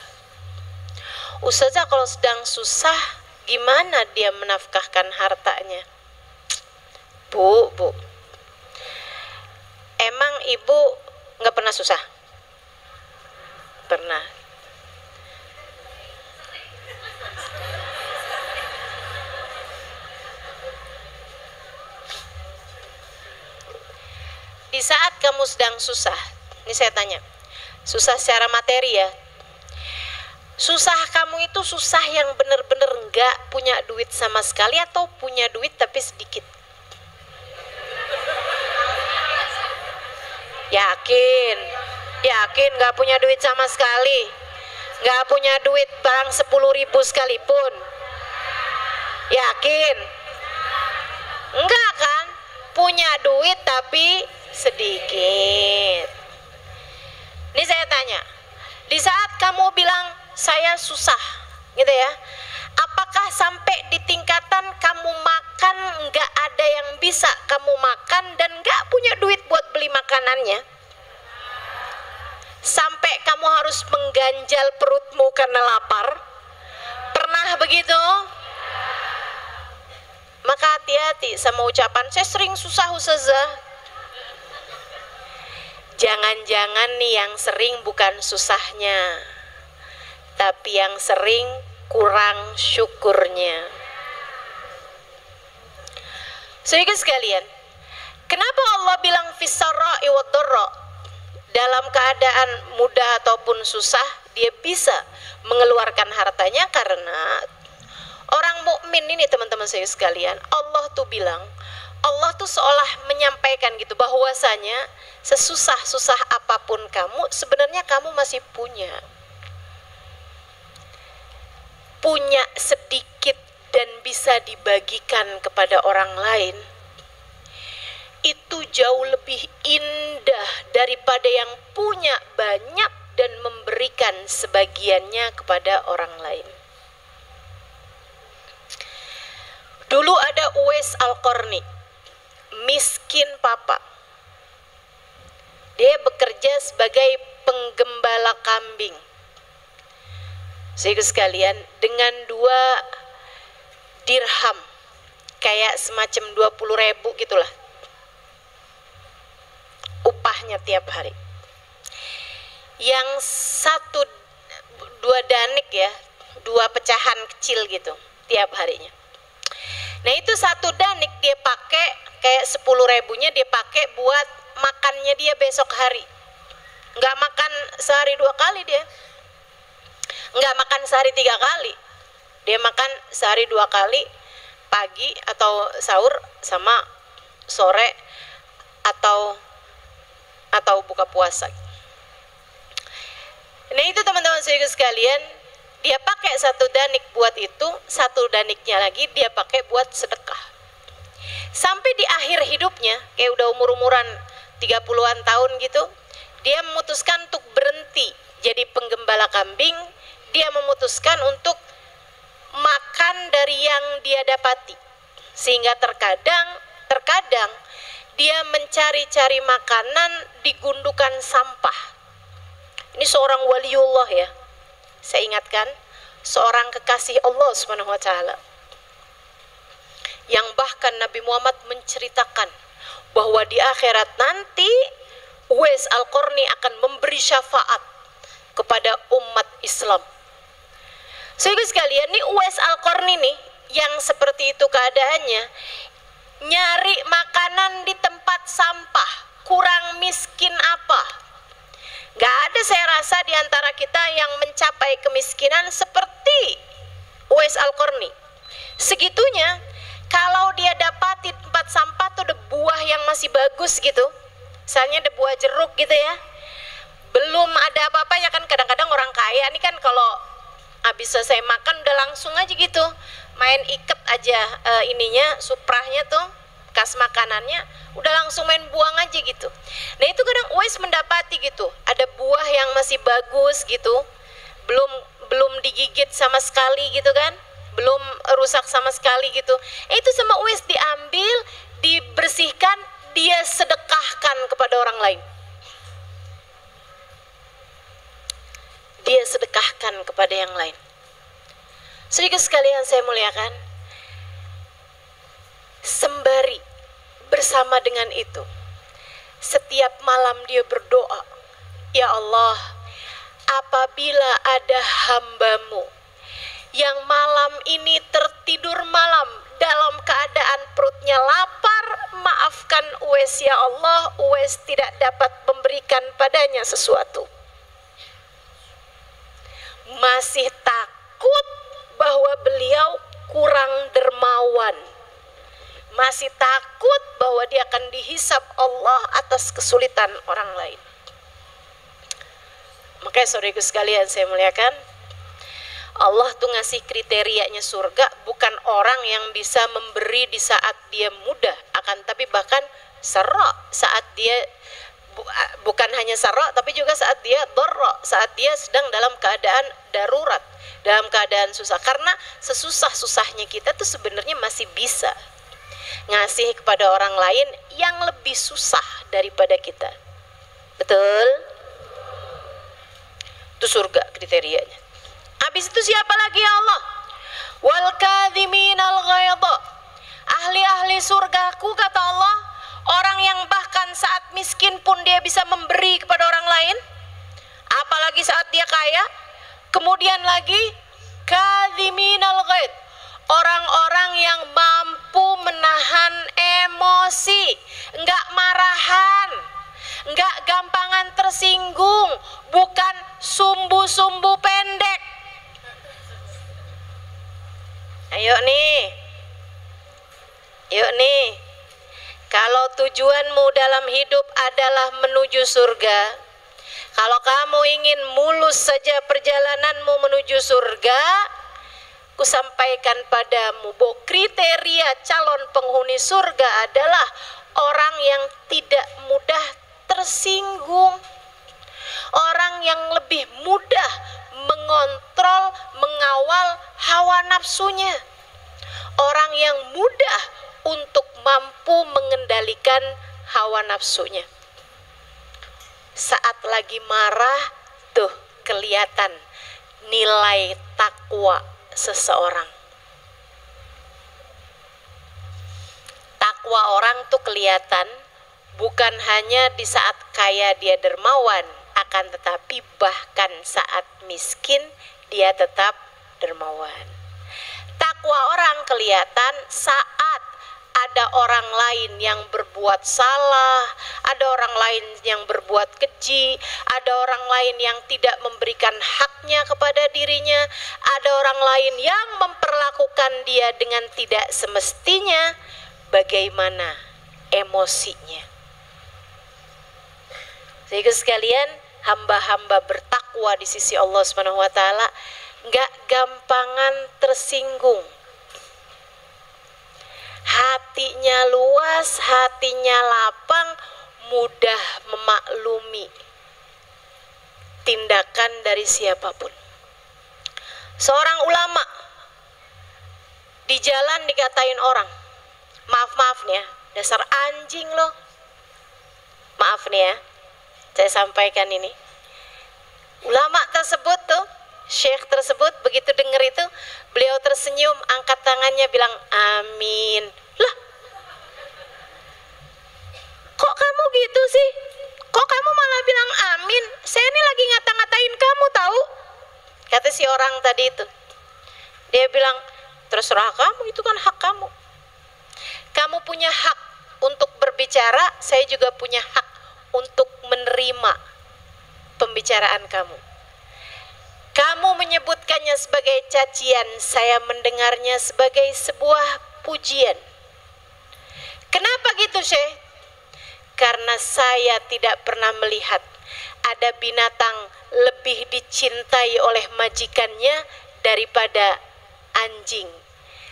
Ustazah, kalau sedang susah gimana dia menafkahkan hartanya? Bu, emang ibu nggak pernah susah? Pernah. Di saat kamu sedang susah, ini saya tanya, susah secara materi ya, susah kamu itu susah yang benar-benar nggak punya duit sama sekali atau punya duit tapi sedikit? Yakin nggak punya duit sama sekali, nggak punya duit barang 10.000 sekalipun? Yakin? Enggak kan? Punya duit tapi sedikit. Ini saya tanya, di saat kamu bilang saya susah gitu ya, apakah sampai di tingkatan kamu makan nggak ada yang bisa kamu makan dan nggak punya duit buat beli makanannya, sampai kamu harus mengganjal perutmu karena lapar? Pernah begitu? Maka hati-hati sama ucapan saya sering susah ustazah. Jangan-jangan nih yang sering bukan susahnya, tapi yang sering kurang syukurnya. Saudara sekalian, kenapa Allah bilang fis-sarra'i wad-dharra? Dalam keadaan mudah ataupun susah dia bisa mengeluarkan hartanya, karena orang mukmin ini teman-teman saya sekalian, Allah tuh bilang, Allah tuh seolah menyampaikan gitu bahwasanya sesusah-susah apapun kamu, sebenarnya kamu masih punya sedikit dan bisa dibagikan kepada orang lain. Itu jauh lebih indah daripada yang punya banyak dan memberikan sebagiannya kepada orang lain. Dulu ada Uwais Al-Qarni, miskin papa. Dia bekerja sebagai penggembala kambing. Saudara sekalian, dengan 2 dirham, kayak semacam 20.000 gitulah upahnya tiap hari. Yang 2 danik ya, 2 pecahan kecil gitu tiap harinya. Nah itu 1 danik dia pakai, kayak 10.000-nya dia pakai buat makannya dia besok hari. Nggak makan sehari 2 kali dia, nggak makan sehari 3 kali. Dia makan sehari 2 kali, pagi atau sahur sama sore, atau atau buka puasa. Nah itu teman-teman sekalian, dia pakai satu danik buat itu, satu daniknya lagi dia pakai buat sedekah. Sampai di akhir hidupnya, kayak udah umur-umuran 30-an tahun gitu, dia memutuskan untuk berhenti jadi penggembala kambing. Dia memutuskan untuk makan dari yang dia dapati. Sehingga terkadang dia mencari-cari makanan di gundukan sampah. Ini seorang waliullah ya. Saya ingatkan, seorang kekasih Allah Subhanahu wa taala. Yang bahkan Nabi Muhammad menceritakan bahwa di akhirat nanti Uwais Al-Qarni akan memberi syafaat kepada umat Islam. Saudara sekalian, nih Uwais Al-Qarni nih yang seperti itu keadaannya, nyari makanan di tempat sampah, kurang miskin apa? Gak ada saya rasa di antara kita yang mencapai kemiskinan seperti Uwais Al-Qarni. Segitunya, kalau dia dapat di tempat sampah tuh ada buah yang masih bagus gitu, misalnya ada buah jeruk gitu ya, belum ada apa-apanya kan. Kadang-kadang orang kaya nih kan kalau habis selesai makan udah langsung aja gitu, main iket aja ininya, suprahnya tuh, bekas makanannya, udah langsung main buang aja gitu. Nah itu kadang Uwais mendapati gitu, ada buah yang masih bagus gitu, belum digigit sama sekali gitu kan, belum rusak sama sekali gitu. Itu sama Uwais diambil, dibersihkan, dia sedekahkan kepada orang lain. Dia sedekahkan kepada yang lain. Sedikit sekalian saya muliakan, sembari bersama dengan itu, setiap malam dia berdoa, ya Allah, apabila ada hambamu yang malam ini tertidur malam dalam keadaan perutnya lapar, maafkan Uwais ya Allah, Uwais tidak dapat memberikan padanya sesuatu. Masih takut bahwa beliau kurang dermawan, masih takut bahwa dia akan dihisab Allah atas kesulitan orang lain. Makanya saudaraku sekalian saya muliakan, Allah tuh ngasih kriterianya surga bukan orang yang bisa memberi di saat dia muda, akan tapi bahkan sarra, saat dia bukan hanya sarra tapi juga saat dia dharra, saat dia sedang dalam keadaan darurat, dalam keadaan susah. Karena sesusah-susahnya kita tuh sebenarnya masih bisa ngasih kepada orang lain yang lebih susah daripada kita. Betul? Itu surga kriterianya. Habis itu siapa lagi ya Allah? Wal kadhiminal ghaidha. Ahli-ahli surgaku kata Allah, orang yang bahkan saat miskin pun dia bisa memberi kepada orang lain, apalagi saat dia kaya. Kemudian lagi kadhiminal ghaid, orang-orang yang mampu menahan emosi, enggak marahan, enggak gampangan tersinggung, bukan sumbu-sumbu pendek. Ayo nih, kalau tujuanmu dalam hidup adalah menuju surga, kalau kamu ingin mulus saja perjalananmu menuju surga, kusampaikan padamu bahwa kriteria calon penghuni surga adalah orang yang tidak mudah tersinggung, orang yang lebih mudah mengontrol, mengawal hawa nafsunya, orang yang mudah untuk mampu mengendalikan hawa nafsunya. Saat lagi marah tuh kelihatan nilai takwa seseorang. Takwa orang tuh kelihatan bukan hanya di saat kaya dia dermawan, akan tetapi bahkan saat miskin dia tetap dermawan. Takwa orang kelihatan saat ada orang lain yang berbuat salah, ada orang lain yang berbuat keji, ada orang lain yang tidak memberikan haknya kepada dirinya, ada orang lain yang memperlakukan dia dengan tidak semestinya. Bagaimana emosinya? Sehingga sekalian, hamba-hamba bertakwa di sisi Allah Subhanahu wa taala enggak gampangan tersinggung. Hatinya luas, hatinya lapang, mudah memaklumi tindakan dari siapapun. Seorang ulama di jalan dikatain orang, maaf nih ya, dasar anjing loh. Maaf nih ya, saya sampaikan ini. Ulama tersebut tuh, syekh tersebut begitu dengar itu, beliau tersenyum, angkat tangannya bilang amin. Lah, kok kamu gitu sih? Kok kamu malah bilang amin? Saya ini lagi ngata-ngatain kamu tahu? Kata si orang tadi itu. Dia bilang, terserah kamu, itu kan hak kamu. Kamu punya hak untuk berbicara, saya juga punya hak untuk menerima pembicaraan kamu. Kamu menyebutkannya sebagai cacian, saya mendengarnya sebagai sebuah pujian. Kenapa gitu, Syekh? Karena saya tidak pernah melihat ada binatang lebih dicintai oleh majikannya daripada anjing.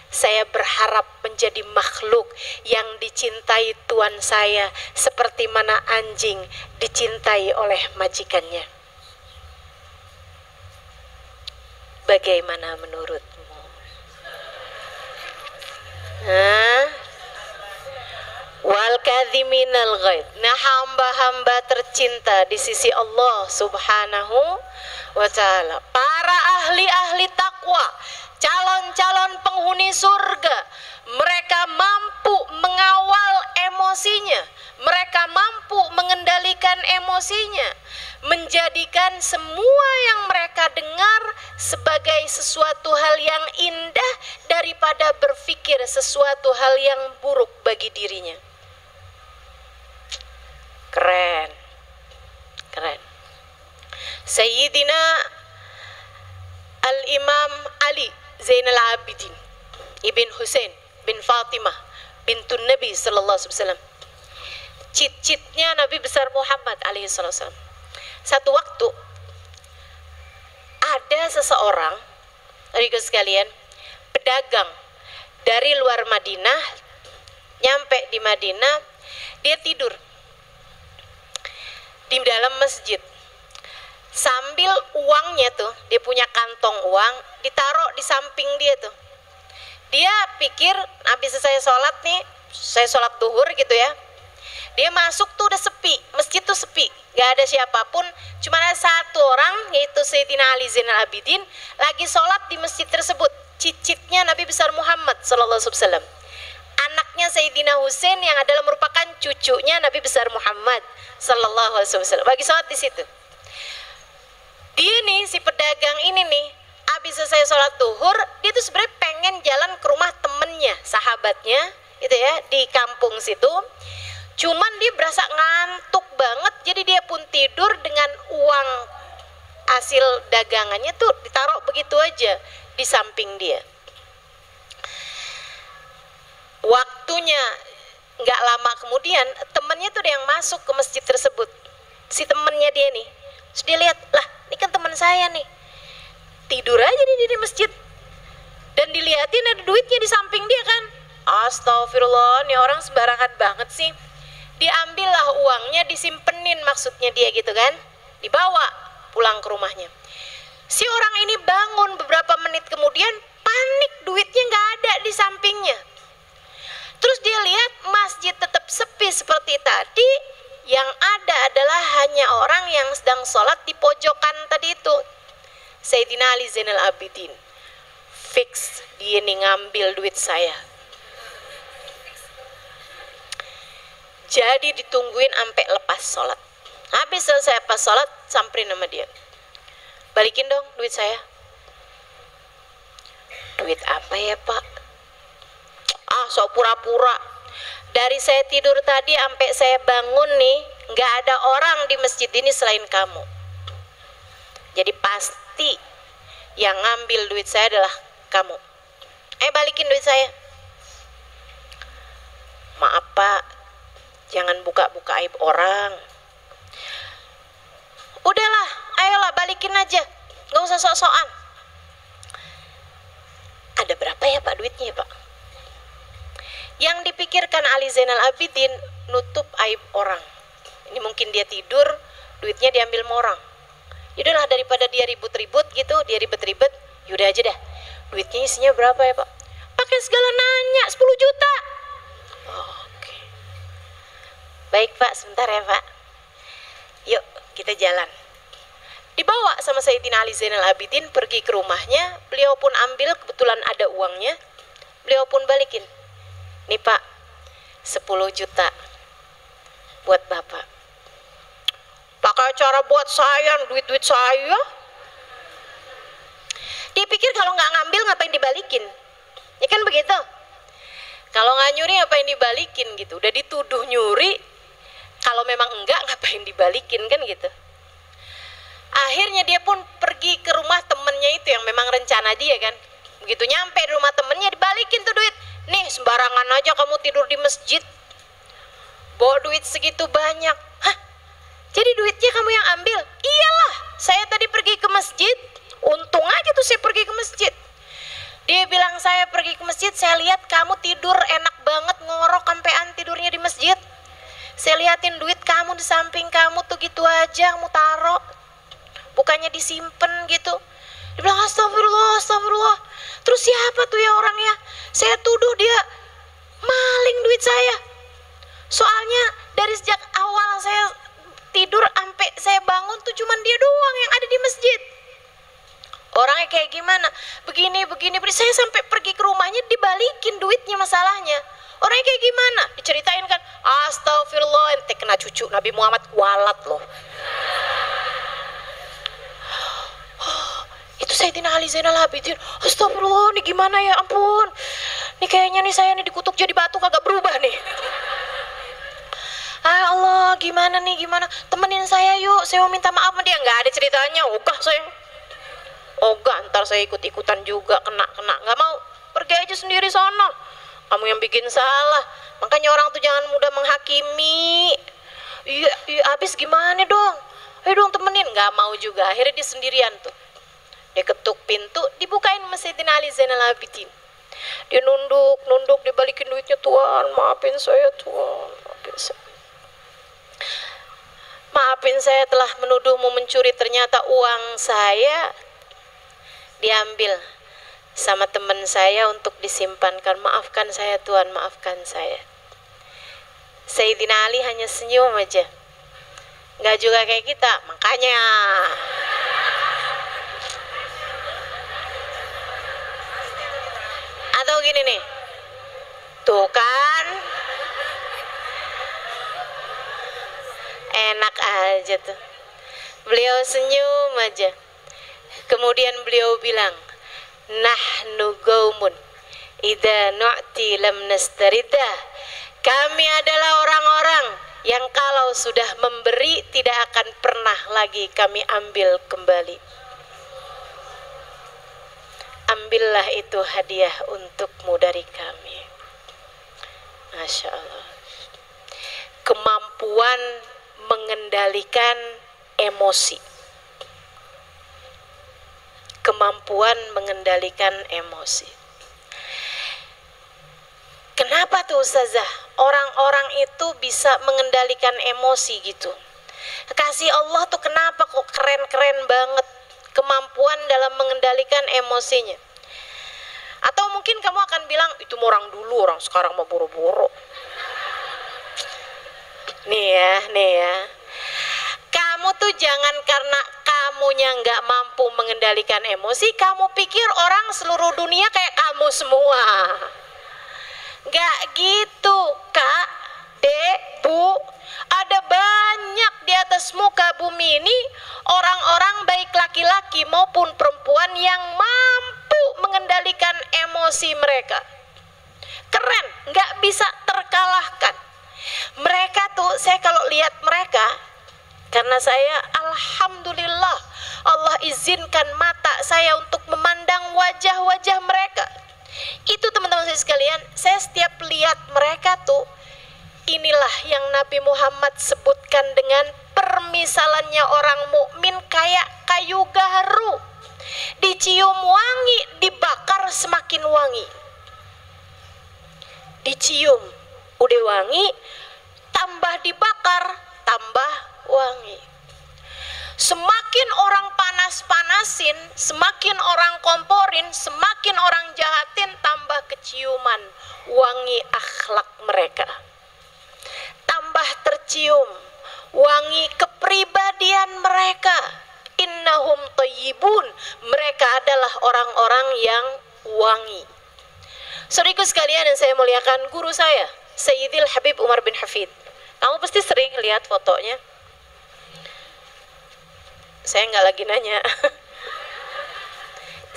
Saya berharap menjadi makhluk yang dicintai Tuhan saya seperti mana anjing dicintai oleh majikannya. Bagaimana menurutmu? Wal kadhiminal ghaid. Nah, hamba-hamba tercinta di sisi Allah Subhanahu wa taala, para ahli-ahli takwa, calon-calon penghuni surga, mereka mampu mengawal emosinya, mereka mampu mengendalikan emosinya, menjadikan semua yang mereka dengar sebagai sesuatu hal yang indah daripada berpikir sesuatu hal yang buruk bagi dirinya. Keren, keren. Sayyidina Al-Imam Ali Zainal Abidin Ibn Husain bin Fatimah bintun Nabi sallallahu alaihi wasallam, cit-citnya Nabi besar Muhammad alaihi wasallam. Satu waktu ada seseorang, adik sekalian, pedagang dari luar Madinah, nyampe di Madinah, dia tidur di dalam masjid. Sambil uangnya tuh, dia punya kantong uang, ditaruh di samping dia tuh. Dia pikir habis saya sholat nih, saya sholat duhur gitu ya, dia masuk tuh udah sepi, masjid tuh sepi, gak ada siapapun, cuma ada satu orang, yaitu Sayyidina Ali Zainal Abidin, lagi sholat di masjid tersebut. Cicitnya Nabi besar Muhammad sallallahu alaihi wasallam, anaknya Sayyidina Husain yang adalah merupakan cucunya Nabi besar Muhammad sallallahu alaihi wasallam, lagi sholat di situ. Dia nih, si pedagang ini nih, habis selesai sholat duhur, dia tuh sebenarnya pengen jalan ke rumah temennya, sahabatnya, gitu ya, di kampung situ. Cuman dia berasa ngantuk banget, jadi dia pun tidur dengan uang hasil dagangannya tuh ditaruh begitu aja di samping dia. Waktunya nggak lama kemudian, temennya tuh ada yang masuk ke masjid tersebut, si temennya dia nih. Terus dia lihat, lah ini kan teman saya nih, tidur aja di masjid, dan dilihatin ada duitnya di samping dia kan. Astagfirullah, nih orang sembarangan banget sih. Diambillah uangnya, disimpenin maksudnya dia gitu kan, dibawa pulang ke rumahnya. Si orang ini bangun beberapa menit kemudian, panik, duitnya nggak ada di sampingnya. Terus dia lihat masjid tetap sepi seperti tadi, yang ada adalah hanya orang yang sedang sholat di pojokan tadi itu. Sayyidina Ali Zainal Abidin, fix dia nih ngambil duit saya. Jadi ditungguin sampai lepas sholat. Habis selesai pas sholat, samperin sama dia, balikin dong duit saya. Duit apa ya pak? So pura-pura. Dari saya tidur tadi sampai saya bangun nih, nggak ada orang di masjid ini selain kamu. Jadi pasti yang ngambil duit saya adalah kamu. Balikin duit saya. Maaf pak, jangan buka-buka aib orang. Udahlah, ayolah balikin aja, nggak usah sok-sokan. Ada berapa ya Pak duitnya ya Pak? Yang dipikirkan Ali Zainal Abidin nutup aib orang. Ini mungkin dia tidur, duitnya diambil sama orang. Yaudahlah, daripada dia ribut-ribut gitu, dia ribet-ribet, yaudah aja dah. Duitnya isinya berapa ya Pak? Pakai segala nanya, 10 juta. Oh, oke. Baik Pak, sebentar ya Pak. Yuk, kita jalan. Dibawa sama Sayyidina Ali Zainal Abidin pergi ke rumahnya. Beliau pun ambil, kebetulan ada uangnya. Beliau pun balikin. Nih Pak, 10 juta buat Bapak. Pakai cara buat saya, duit-duit saya. Dia pikir kalau nggak ngambil ngapain dibalikin? Ya kan begitu. Kalau nggak nyuri ngapain dibalikin gitu. Udah dituduh nyuri, kalau memang enggak ngapain dibalikin kan gitu. Akhirnya dia pun pergi ke rumah temennya itu yang memang rencana dia kan. Begitu nyampe di rumah temennya dibalikin tuh duit. Nih sembarangan aja kamu tidur di masjid, bawa duit segitu banyak. Hah? Jadi duitnya kamu yang ambil? Iyalah, saya tadi pergi ke masjid. Untung aja tuh saya pergi ke masjid. Dia bilang saya pergi ke masjid, saya lihat kamu tidur enak banget, ngorok sampean tidurnya di masjid. Saya liatin duit kamu di samping kamu tuh gitu aja kamu taruh, bukannya disimpan gitu. Dia bilang astagfirullah, astagfirullah. Terus siapa tuh ya orangnya? Saya tuduh dia maling duit saya. Soalnya dari sejak awal saya tidur sampai saya bangun tuh cuman dia doang yang ada di masjid. Orangnya kayak gimana? Begini. Saya sampai pergi ke rumahnya dibalikin duitnya masalahnya. Orangnya kayak gimana? Diceritain kan, astagfirullah, ente kena cucu Nabi Muhammad kualat loh. Itu Sayyidina Ali Zainal Abidin. Astagfirullah, nih gimana ya ampun. Nih kayaknya nih saya nih dikutuk jadi batu kagak berubah nih. Ah Allah, gimana nih, gimana? Temenin saya yuk, saya mau minta maaf sama dia. Nggak ada ceritanya, ogah saya. Ogah, ntar saya ikut-ikutan juga, kena. Nggak mau, pergi aja sendiri sono. Kamu yang bikin salah. Makanya orang tuh jangan mudah menghakimi. Iya, habis gimana dong? Ayo dong temenin. Nggak mau juga, akhirnya dia sendirian tuh. Dia ketuk pintu, dibukain sama Sayyidina Ali Zainal Abidin. Dia nunduk, dia balikin duitnya. Tuhan, maafin saya Tuhan, maafin saya. Maafin saya telah menuduhmu mencuri, ternyata uang saya diambil sama teman saya untuk disimpankan. Maafkan saya Tuhan, maafkan saya. Sayyidina Ali hanya senyum aja. Nggak juga kayak kita, makanya. Atau gini nih, tuh kan, enak aja tuh. Beliau senyum aja. Kemudian beliau bilang, nahnu qaumun idza nu'ti lam nastaridah. Kami adalah orang-orang yang kalau sudah memberi tidak akan pernah lagi kami ambil kembali. Ambillah itu hadiah untukmu dari kami. Masya Allah. Kemampuan mengendalikan emosi. Kemampuan mengendalikan emosi. Kenapa tuh Ustazah? Orang-orang itu bisa mengendalikan emosi gitu. Kasih Allah tuh kenapa kok keren-keren banget kemampuan dalam mengendalikan emosinya. Atau mungkin kamu akan bilang, itu orang dulu, orang sekarang mau buru-buru. Nih ya. Kamu tuh jangan karena kamunya nggak mampu mengendalikan emosi, kamu pikir orang seluruh dunia kayak kamu semua. Nggak gitu, Kak, Dek, Bu. Ada banyak di atas muka bumi ini orang-orang baik laki-laki maupun perempuan yang mampu mengendalikan emosi mereka. Keren, nggak bisa terkalahkan. Mereka tuh, saya kalau lihat mereka, karena saya alhamdulillah Allah izinkan mata saya untuk memandang wajah-wajah mereka. Itu teman-teman saya sekalian, saya setiap lihat mereka tuh, inilah yang Nabi Muhammad sebutkan dengan permisalannya orang mukmin kayak kayu gaharu, dicium wangi, dibakar semakin wangi. Dicium udah wangi, tambah dibakar tambah wangi. Semakin orang panas-panasin, semakin orang komporin, semakin orang jahatin, tambah keciuman wangi akhlak mereka, tambah tercium wangi kepribadian mereka. Innahum thayyibun, mereka adalah orang-orang yang wangi. Saudaraku sekalian yang saya muliakan, guru saya Sayyidil Habib Umar bin Hafid, kamu pasti sering lihat fotonya. Saya nggak lagi nanya.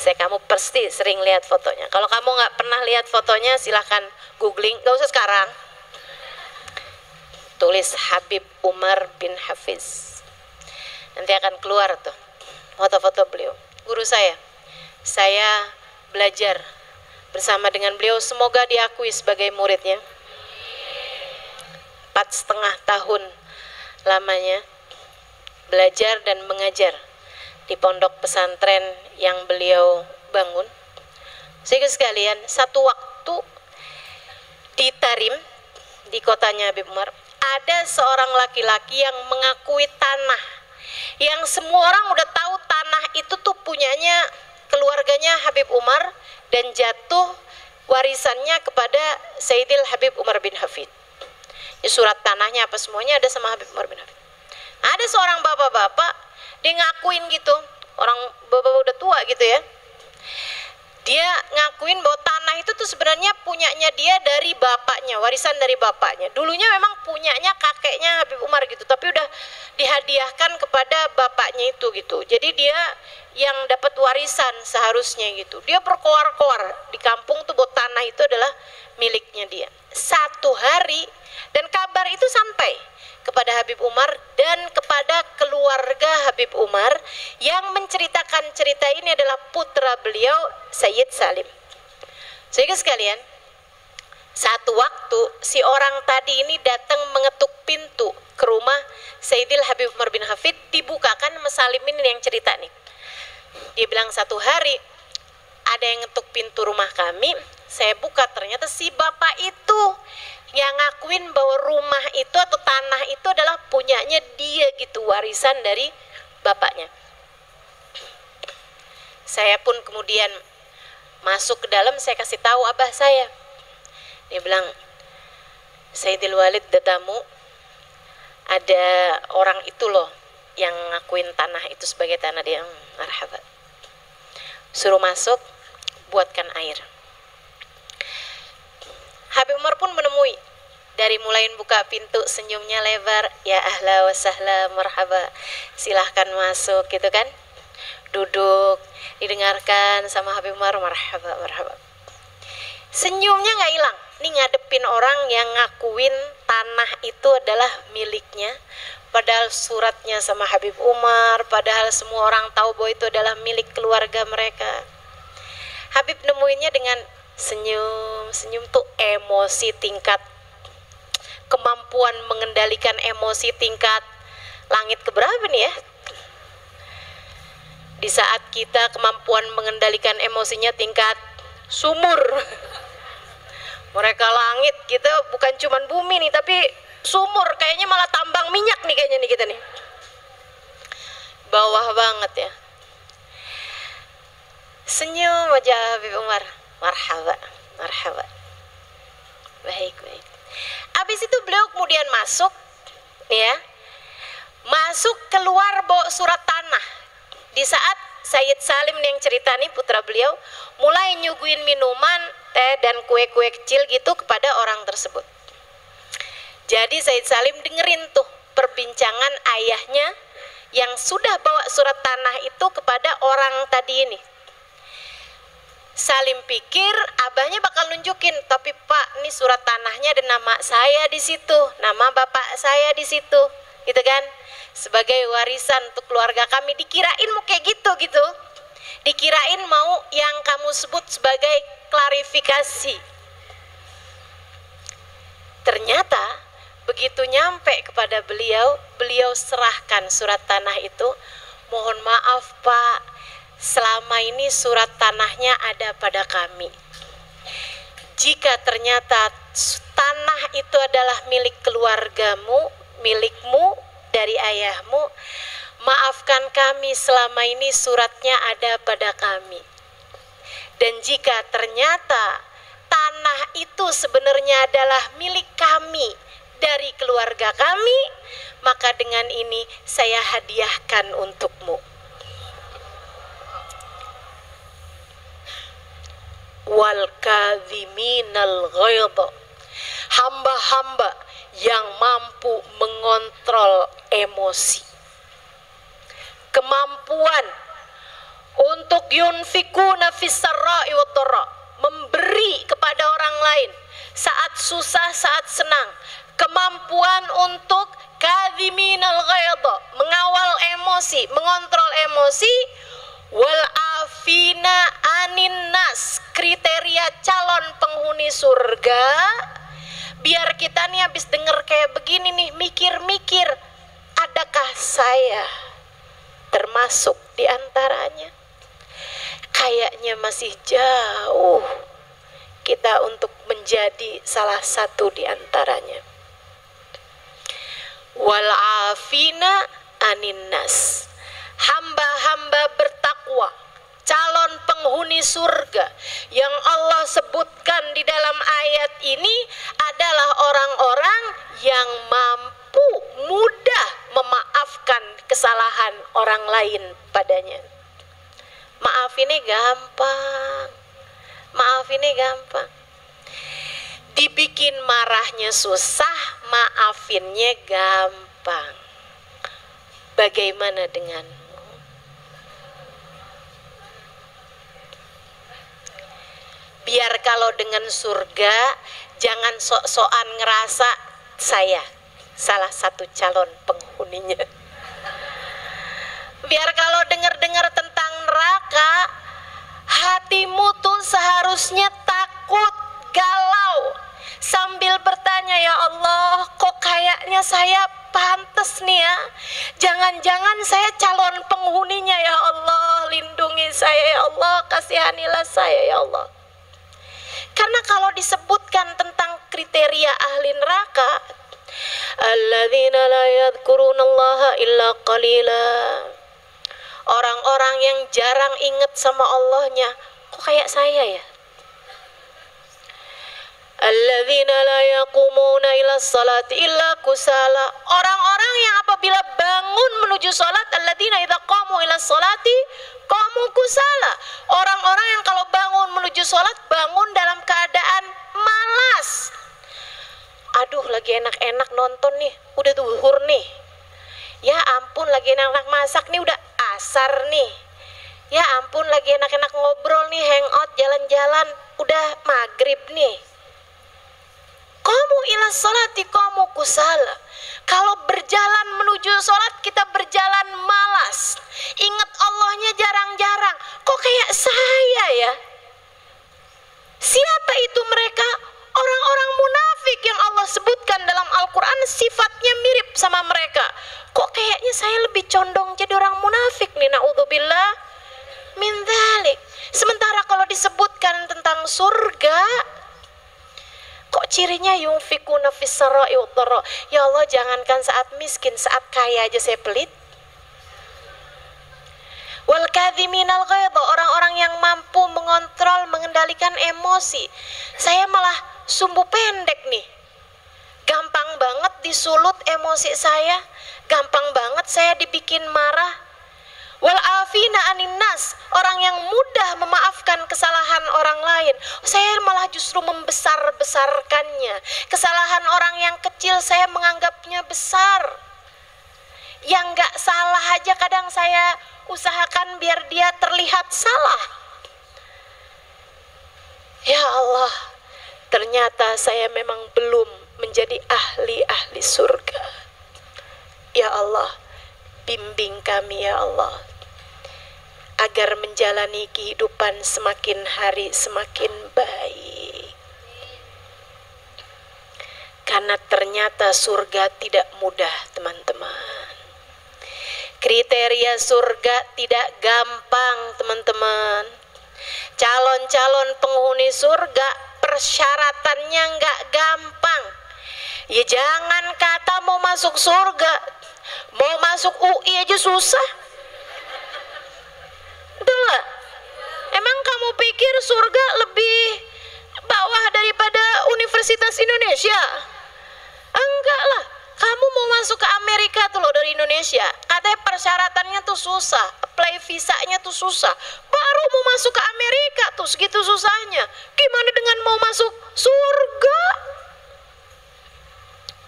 Kamu pasti sering lihat fotonya. Kalau kamu nggak pernah lihat fotonya, silahkan googling. Gak usah sekarang. Tulis Habib Umar bin Hafiz. Nanti akan keluar tuh foto-foto beliau. Guru saya belajar bersama dengan beliau. Semoga diakui sebagai muridnya. 4,5 tahun lamanya belajar dan mengajar di pondok pesantren yang beliau bangun. Sehingga sekalian, satu waktu di Tarim, di kotanya Habib Umar, ada seorang laki-laki yang mengakui tanah, yang semua orang udah tahu tanah itu tuh punyanya keluarganya Habib Umar dan jatuh warisannya kepada Sayyidil Habib Umar bin Hafid. Ya, surat tanahnya apa semuanya ada sama Habib Umar bin Hafid. Ada seorang bapak-bapak, dia ngakuin gitu, orang bapak-bapak udah tua gitu ya, dia ngakuin bahwa tanah itu tuh sebenarnya punyanya dia dari bapaknya, warisan dari bapaknya. Dulunya memang punyanya kakeknya Habib Umar gitu, tapi udah dihadiahkan kepada bapaknya itu gitu. Jadi dia yang dapat warisan seharusnya gitu. Dia berkoar-koar di kampung tuh bahwa tanah itu adalah miliknya dia. Satu hari, dan kabar itu sampai kepada Habib Umar dan kepada keluarga Habib Umar, yang menceritakan cerita ini adalah putra beliau Sayyid Salim. Sehingga sekalian, satu waktu si orang tadi ini datang mengetuk pintu ke rumah Sayyidil Habib Umar bin Hafid, dibukakan sama Salim ini yang cerita nih. Dia bilang, satu hari ada yang ngetuk pintu rumah kami, saya buka, ternyata si bapak itu yang ngakuin bahwa rumah itu atau tanah itu adalah punyanya dia gitu, warisan dari bapaknya. Saya pun kemudian masuk ke dalam, saya kasih tahu abah saya. Dia bilang, Sayyidil Walid datamu, ada orang itu loh yang ngakuin tanah itu sebagai tanah dia. Marhaban. Suruh masuk, buatkan air. Habib Umar pun menemui, dari mulai buka pintu senyumnya lebar, ya ahla wa sahla marhaba, silahkan masuk gitu kan. Duduk, didengarkan sama Habib Umar, marhaba marhaba. Senyumnya nggak hilang. Ini ngadepin orang yang ngakuin tanah itu adalah miliknya, padahal suratnya sama Habib Umar, padahal semua orang tahu bahwa itu adalah milik keluarga mereka. Habib nemuinnya dengan senyum. Senyum tuh emosi tingkat, kemampuan mengendalikan emosi tingkat langit keberapa nih ya. Di saat kita kemampuan mengendalikan emosinya tingkat sumur, mereka langit, kita bukan cuman bumi nih, tapi sumur, kayaknya malah tambang minyak nih kayaknya nih kita nih, bawah banget ya. Senyum aja Habib Umar, marhaba marhaba, baik baik. Habis itu beliau kemudian masuk ya, masuk keluar bawa surat tanah. Di saat Sayyid Salim yang cerita nih, putra beliau, mulai nyuguhin minuman, teh dan kue-kue kecil gitu kepada orang tersebut. Jadi Sayyid Salim dengerin tuh perbincangan ayahnya yang sudah bawa surat tanah itu kepada orang tadi ini. Salim pikir abahnya bakal nunjukin, tapi Pak, ini surat tanahnya ada nama saya di situ, nama bapak saya di situ, gitu kan? Sebagai warisan untuk keluarga kami. Dikirain mau kayak gitu, dikirain mau yang kamu sebut sebagai klarifikasi. Ternyata Begitu nyampe kepada beliau, beliau serahkan surat tanah itu. Mohon maaf Pak, selama ini surat tanahnya ada pada kami. Jika ternyata tanah itu adalah milik keluargamu, milikmu dari ayahmu, maafkan kami, selama ini suratnya ada pada kami. Dan jika ternyata tanah itu sebenarnya adalah milik kami dari keluarga kami, maka dengan ini saya hadiahkan untukmu. Wal kadhiminal ghaidh, hamba-hamba yang mampu mengontrol emosi, kemampuan untuk yunfikuna fis-sarra'i wad-dharra, memberi kepada orang lain saat susah, saat senang, kemampuan untuk kadhiminal ghaidh, mengawal emosi, mengontrol emosi, wal afina anin nas, kriteria calon penghuni surga. Biar kita nih habis denger kayak begini nih mikir-mikir, adakah saya termasuk di antaranya? Kayaknya masih jauh kita untuk menjadi salah satu di antaranya. Wal afina anin nas, hamba-hamba bertakwa, calon penghuni surga yang Allah sebutkan di dalam ayat ini adalah orang-orang yang mampu mudah memaafkan kesalahan orang lain padanya. Maaf ini gampang, maaf ini gampang. Dibikin marahnya susah, maafinnya gampang. Bagaimana denganmu? Biar kalau dengan surga jangan sok-sokan ngerasa saya salah satu calon penghuninya. Biar kalau dengar-dengar tentang neraka, hatimu tuh seharusnya takut, galau, sambil bertanya, ya Allah, kok kayaknya saya pantes nih ya, jangan-jangan saya calon penghuninya, ya Allah, lindungi saya ya Allah, kasihanilah saya ya Allah. Karena kalau disebutkan tentang kriteria ahli neraka, alladzina la yadhkurunallaha illa qalila, orang-orang yang jarang ingat sama Allahnya. Kok kayak saya ya? Alladzina la yaqumuna ila salati illa kusala, orang-orang yang apabila bangun menuju salat, alladzina idza qamu ila salati qamu kusala, orang-orang yang kalau bangun menuju salat bangun dalam keadaan malas. Aduh, lagi enak-enak nonton nih, udah zuhur nih. Ya ampun, lagi enak-enak masak nih, udah asar nih. Ya ampun, lagi enak-enak ngobrol nih, hangout, jalan-jalan, udah maghrib nih. Qamu ila sholati qamu kusala. Kalau berjalan menuju sholat kita berjalan malas, ingat Allahnya jarang-jarang. Kok kayak saya ya? Siapa itu mereka? Orang-orang munafik yang Allah sebutkan dalam Al-Quran sifatnya mirip sama mereka. Kok kayaknya saya lebih condong jadi orang munafik nih, na'udzubillah min dzalik. Sementara kalau disebutkan tentang surga, kok cirinya yunfikuna fis-sarra'i wad-dharra. Ya Allah, jangankan saat miskin, saat kaya aja saya pelit. Wal kadhiminal ghaidh, orang-orang yang mampu mengontrol, mengendalikan emosi. Saya malah sumbu pendek nih. Gampang banget disulut emosi saya, gampang banget saya dibikin marah. Wal afina anin nas, orang yang mudah memaafkan kesalahan orang lain. Saya malah justru membesar-besarkannya. Kesalahan orang yang kecil saya menganggapnya besar. Yang gak salah aja kadang saya usahakan biar dia terlihat salah. Ya Allah, ternyata saya memang belum menjadi ahli-ahli surga. Ya Allah, bimbing kami ya Allah, agar menjalani kehidupan semakin hari semakin baik. Karena ternyata surga tidak mudah, teman-teman. Kriteria surga tidak gampang, teman-teman. Calon-calon penghuni surga persyaratannya nggak gampang. Ya jangan kata mau masuk surga, mau masuk UI aja susah. Betul nggak? Emang kamu pikir surga lebih bawah daripada Universitas Indonesia? Enggak lah. Kamu mau masuk ke Amerika tuh loh dari Indonesia, katanya persyaratannya tuh susah, apply visanya tuh susah. Baru mau masuk ke Amerika tuh segitu susahnya. Gimana dengan mau masuk surga?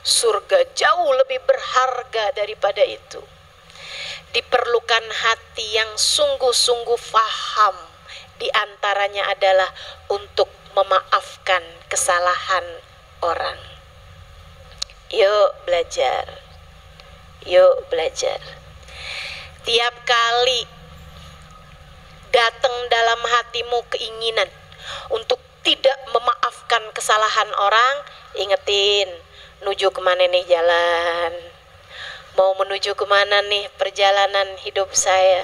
Surga jauh lebih berharga daripada itu. Diperlukan hati yang sungguh-sungguh faham. Di antaranya adalah untuk memaafkan kesalahan orang. Yuk belajar. Yuk belajar. Tiap kali datang dalam hatimu keinginan untuk tidak memaafkan kesalahan orang, ingetin, menuju kemana nih jalan? Mau menuju kemana nih perjalanan hidup saya?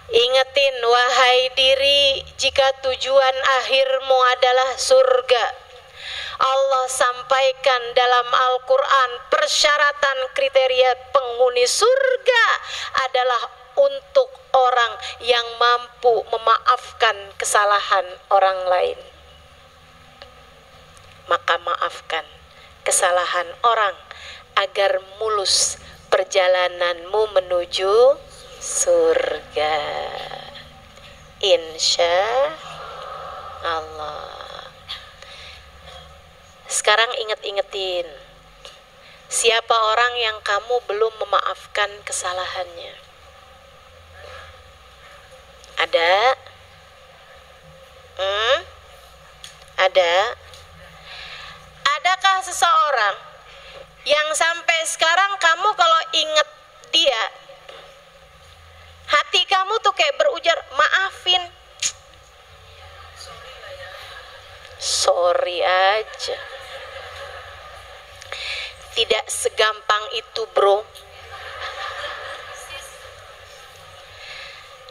Ingetin, wahai diri, jika tujuan akhirmu adalah surga, Allah sampaikan dalam Al-Quran persyaratan kriteria penghuni surga adalah untuk orang yang mampu memaafkan kesalahan orang lain. Maka maafkan kesalahan orang agar mulus perjalananmu menuju surga. Insya Allah. Sekarang inget-ingetin, siapa orang yang kamu belum memaafkan kesalahannya? Ada? Ada? Adakah seseorang yang sampai sekarang kamu kalau inget dia, hati kamu tuh kayak berujar, maafin, sorry aja. Tidak segampang itu, bro.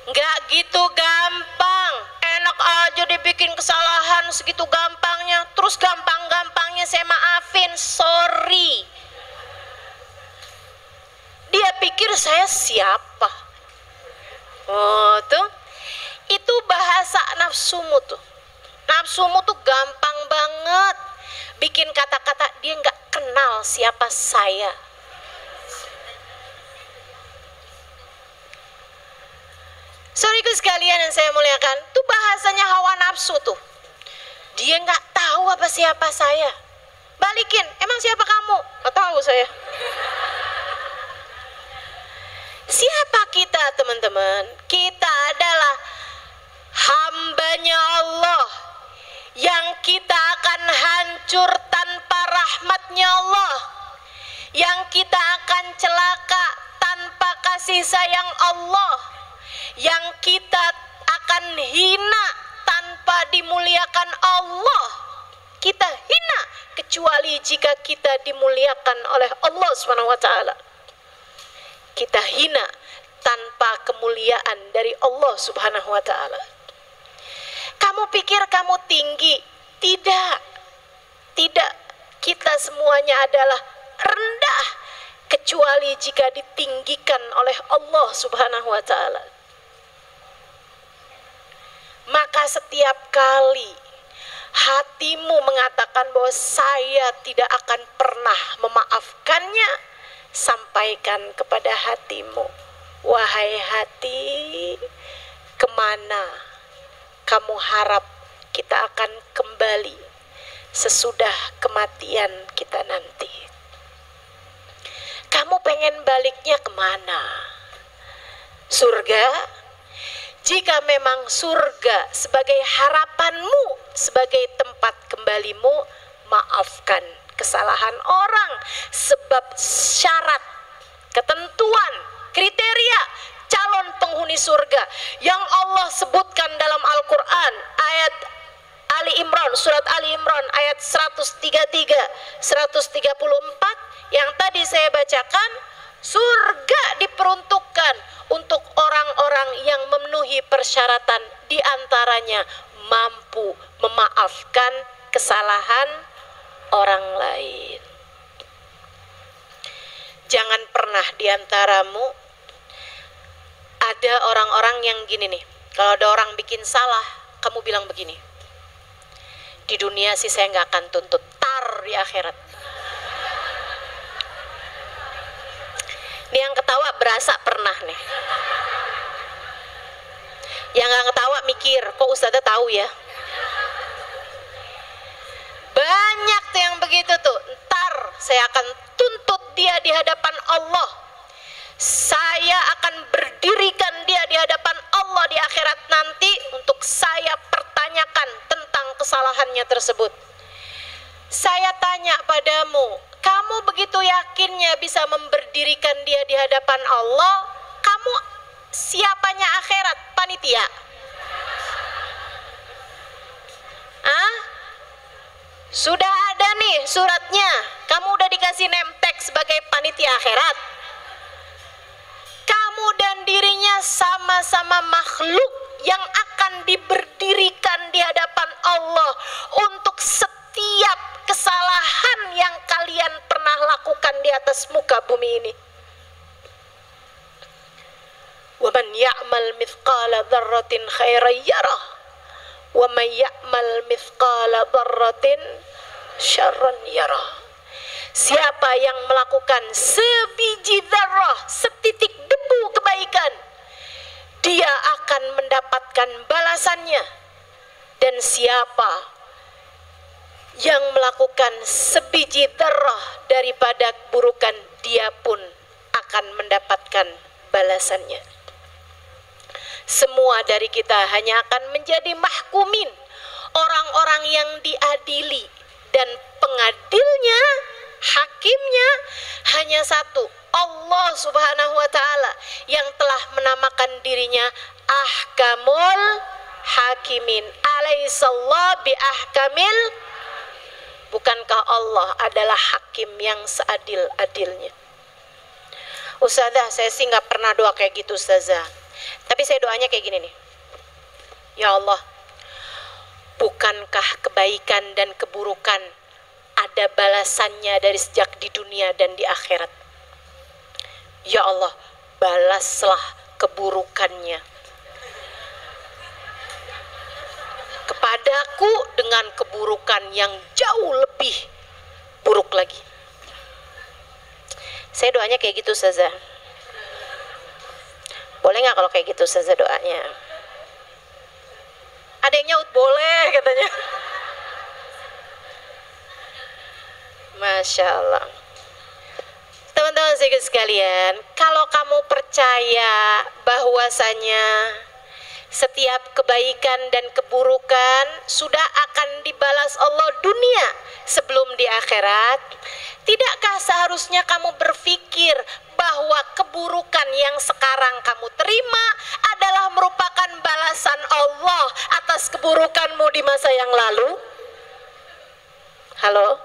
Nggak gitu gampang. Enak aja dibikin kesalahan segitu gampangnya, terus gampang-gampangnya saya maafin, sorry. Dia pikir saya siapa? Oh tuh, itu bahasa nafsumu tuh. Nafsumu tuh gampang banget bikin kata-kata dia nggak kenal siapa saya. Saudaraku sekalian yang saya muliakan, tuh bahasanya hawa nafsu tuh. Dia nggak tahu apa siapa saya. Balikin, emang siapa kamu? Nggak tahu saya. Siapa kita, teman-teman? Kita adalah hambanya Allah yang kita akan hancur tanpa rahmatnya Allah, yang kita akan celaka tanpa kasih sayang Allah, yang kita akan hina tanpa dimuliakan Allah. Kita hina kecuali jika kita dimuliakan oleh Allah SWT. Kita hina tanpa kemuliaan dari Allah Subhanahu wa ta'ala. Kamu pikir kamu tinggi? Tidak. Tidak. Kita semuanya adalah rendah kecuali jika ditinggikan oleh Allah Subhanahu wa ta'ala. Maka setiap kali hatimu mengatakan bahwa saya tidak akan pernah memaafkannya, sampaikan kepada hatimu, wahai hati, kemana kamu harap kita akan kembali sesudah kematian kita nanti? Kamu pengen baliknya kemana? Surga? Jika memang surga sebagai harapanmu, sebagai tempat kembalimu, maafkan kesalahan orang. Sebab syarat, ketentuan, kriteria calon penghuni surga yang Allah sebutkan dalam Al-Quran ayat Ali Imran, surat Ali Imran ayat 133, 134 yang tadi saya bacakan, surga diperuntukkan untuk orang-orang yang memenuhi persyaratan, di antaranya mampu memaafkan kesalahan orang lain. Jangan pernah diantaramu ada orang-orang yang gini nih, kalau ada orang bikin salah, kamu bilang begini, di dunia sih saya nggak akan tuntut, tar di akhirat. Ini yang ketawa berasa pernah nih, yang nggak ketawa mikir, kok ustadzah tahu ya. Banyak tuh yang begitu tuh, ntar saya akan tuntut dia di hadapan Allah, saya akan berdirikan dia di hadapan Allah di akhirat nanti untuk saya pertanyakan tentang kesalahannya tersebut. Saya tanya padamu, kamu begitu yakinnya bisa memberdirikan dia di hadapan Allah? Kamu siapanya akhirat? Panitia? Sudah ada nih suratnya, kamu udah dikasih name tag sebagai panitia akhirat. Kamu dan dirinya sama-sama makhluk yang akan diberdirikan di hadapan Allah untuk setiap kesalahan yang kalian pernah lakukan di atas muka bumi ini. Wa man ya'mal mithqala dzarratin khairan yarah wa man ya'mal mithqala dzarratin syarran yarah. Siapa yang melakukan sebiji dzarrah, setitik debu kebaikan, dia akan mendapatkan balasannya. Dan siapa yang melakukan sebiji dzarrah daripada keburukan, dia pun akan mendapatkan balasannya. Semua dari kita hanya akan menjadi mahkumin, orang-orang yang diadili, dan pengadilnya, hakimnya hanya satu, Allah Subhanahu wa ta'ala, yang telah menamakan dirinya Ahkamul Hakimin. Alaihissallah bi ahkamil. Bukankah Allah adalah hakim yang seadil-adilnya? Ustazah, saya sih nggak pernah doa kayak gitu ustazah, tapi saya doanya kayak gini nih, ya Allah, bukankah kebaikan dan keburukan ada balasannya dari sejak di dunia dan di akhirat? Ya Allah, balaslah keburukannya kepadaku dengan keburukan yang jauh lebih buruk lagi. Saya doanya kayak gitu ustazah. Boleh nggak kalau kayak gitu ustazah doanya? Ada yang nyaut boleh katanya. Masya Allah. Teman-teman sekalian, kalau kamu percaya bahwasanya setiap kebaikan dan keburukan sudah akan dibalas Allah dunia sebelum di akhirat, tidakkah seharusnya kamu berpikir bahwa keburukan yang sekarang kamu terima adalah merupakan balasan Allah atas keburukanmu di masa yang lalu? Halo?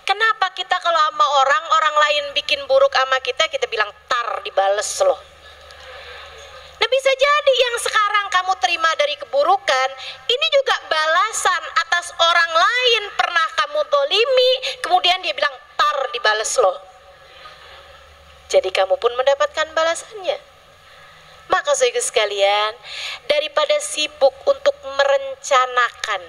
Kenapa kita kalau sama orang lain bikin buruk sama kita bilang tar dibales loh? Nah, bisa jadi yang sekarang kamu terima dari keburukan ini juga balasan atas orang lain pernah kamu dolimi, kemudian dia bilang tar dibales loh. Jadi kamu pun mendapatkan balasannya. Maka saudara sekalian, daripada sibuk untuk merencanakan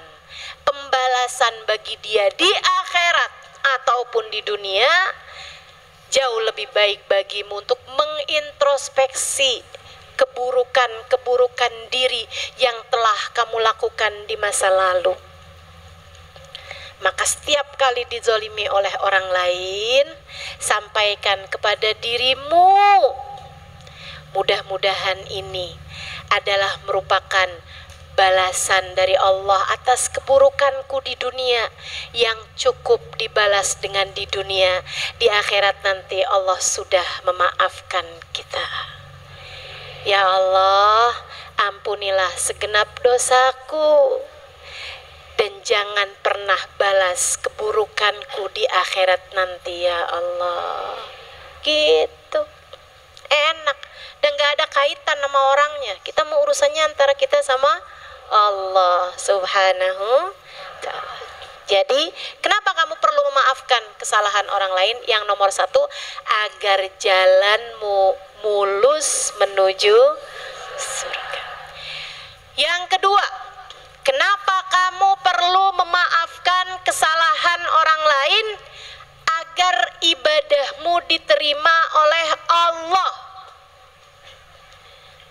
pembalasan bagi dia di akhirat ataupun di dunia, jauh lebih baik bagimu untuk mengintrospeksi keburukan-keburukan diri yang telah kamu lakukan di masa lalu. Maka setiap kali dizolimi oleh orang lain, sampaikan kepada dirimu, mudah-mudahan ini adalah merupakan balasan dari Allah atas keburukanku di dunia yang cukup dibalas dengan di dunia. Di akhirat nanti Allah sudah memaafkan kita. Ya Allah, ampunilah segenap dosaku, dan jangan pernah balas keburukanku di akhirat nanti ya Allah. Gitu. Enak. Dan gak ada kaitan sama orangnya. Kita mau urusannya antara kita sama Allah subhanahu ta'ala. Jadi kenapa kamu perlu memaafkan kesalahan orang lain? Yang nomor satu, agar jalanmu mulus menuju surga. Yang kedua, kenapa kamu perlu memaafkan kesalahan orang lain? Agar ibadahmu diterima oleh Allah.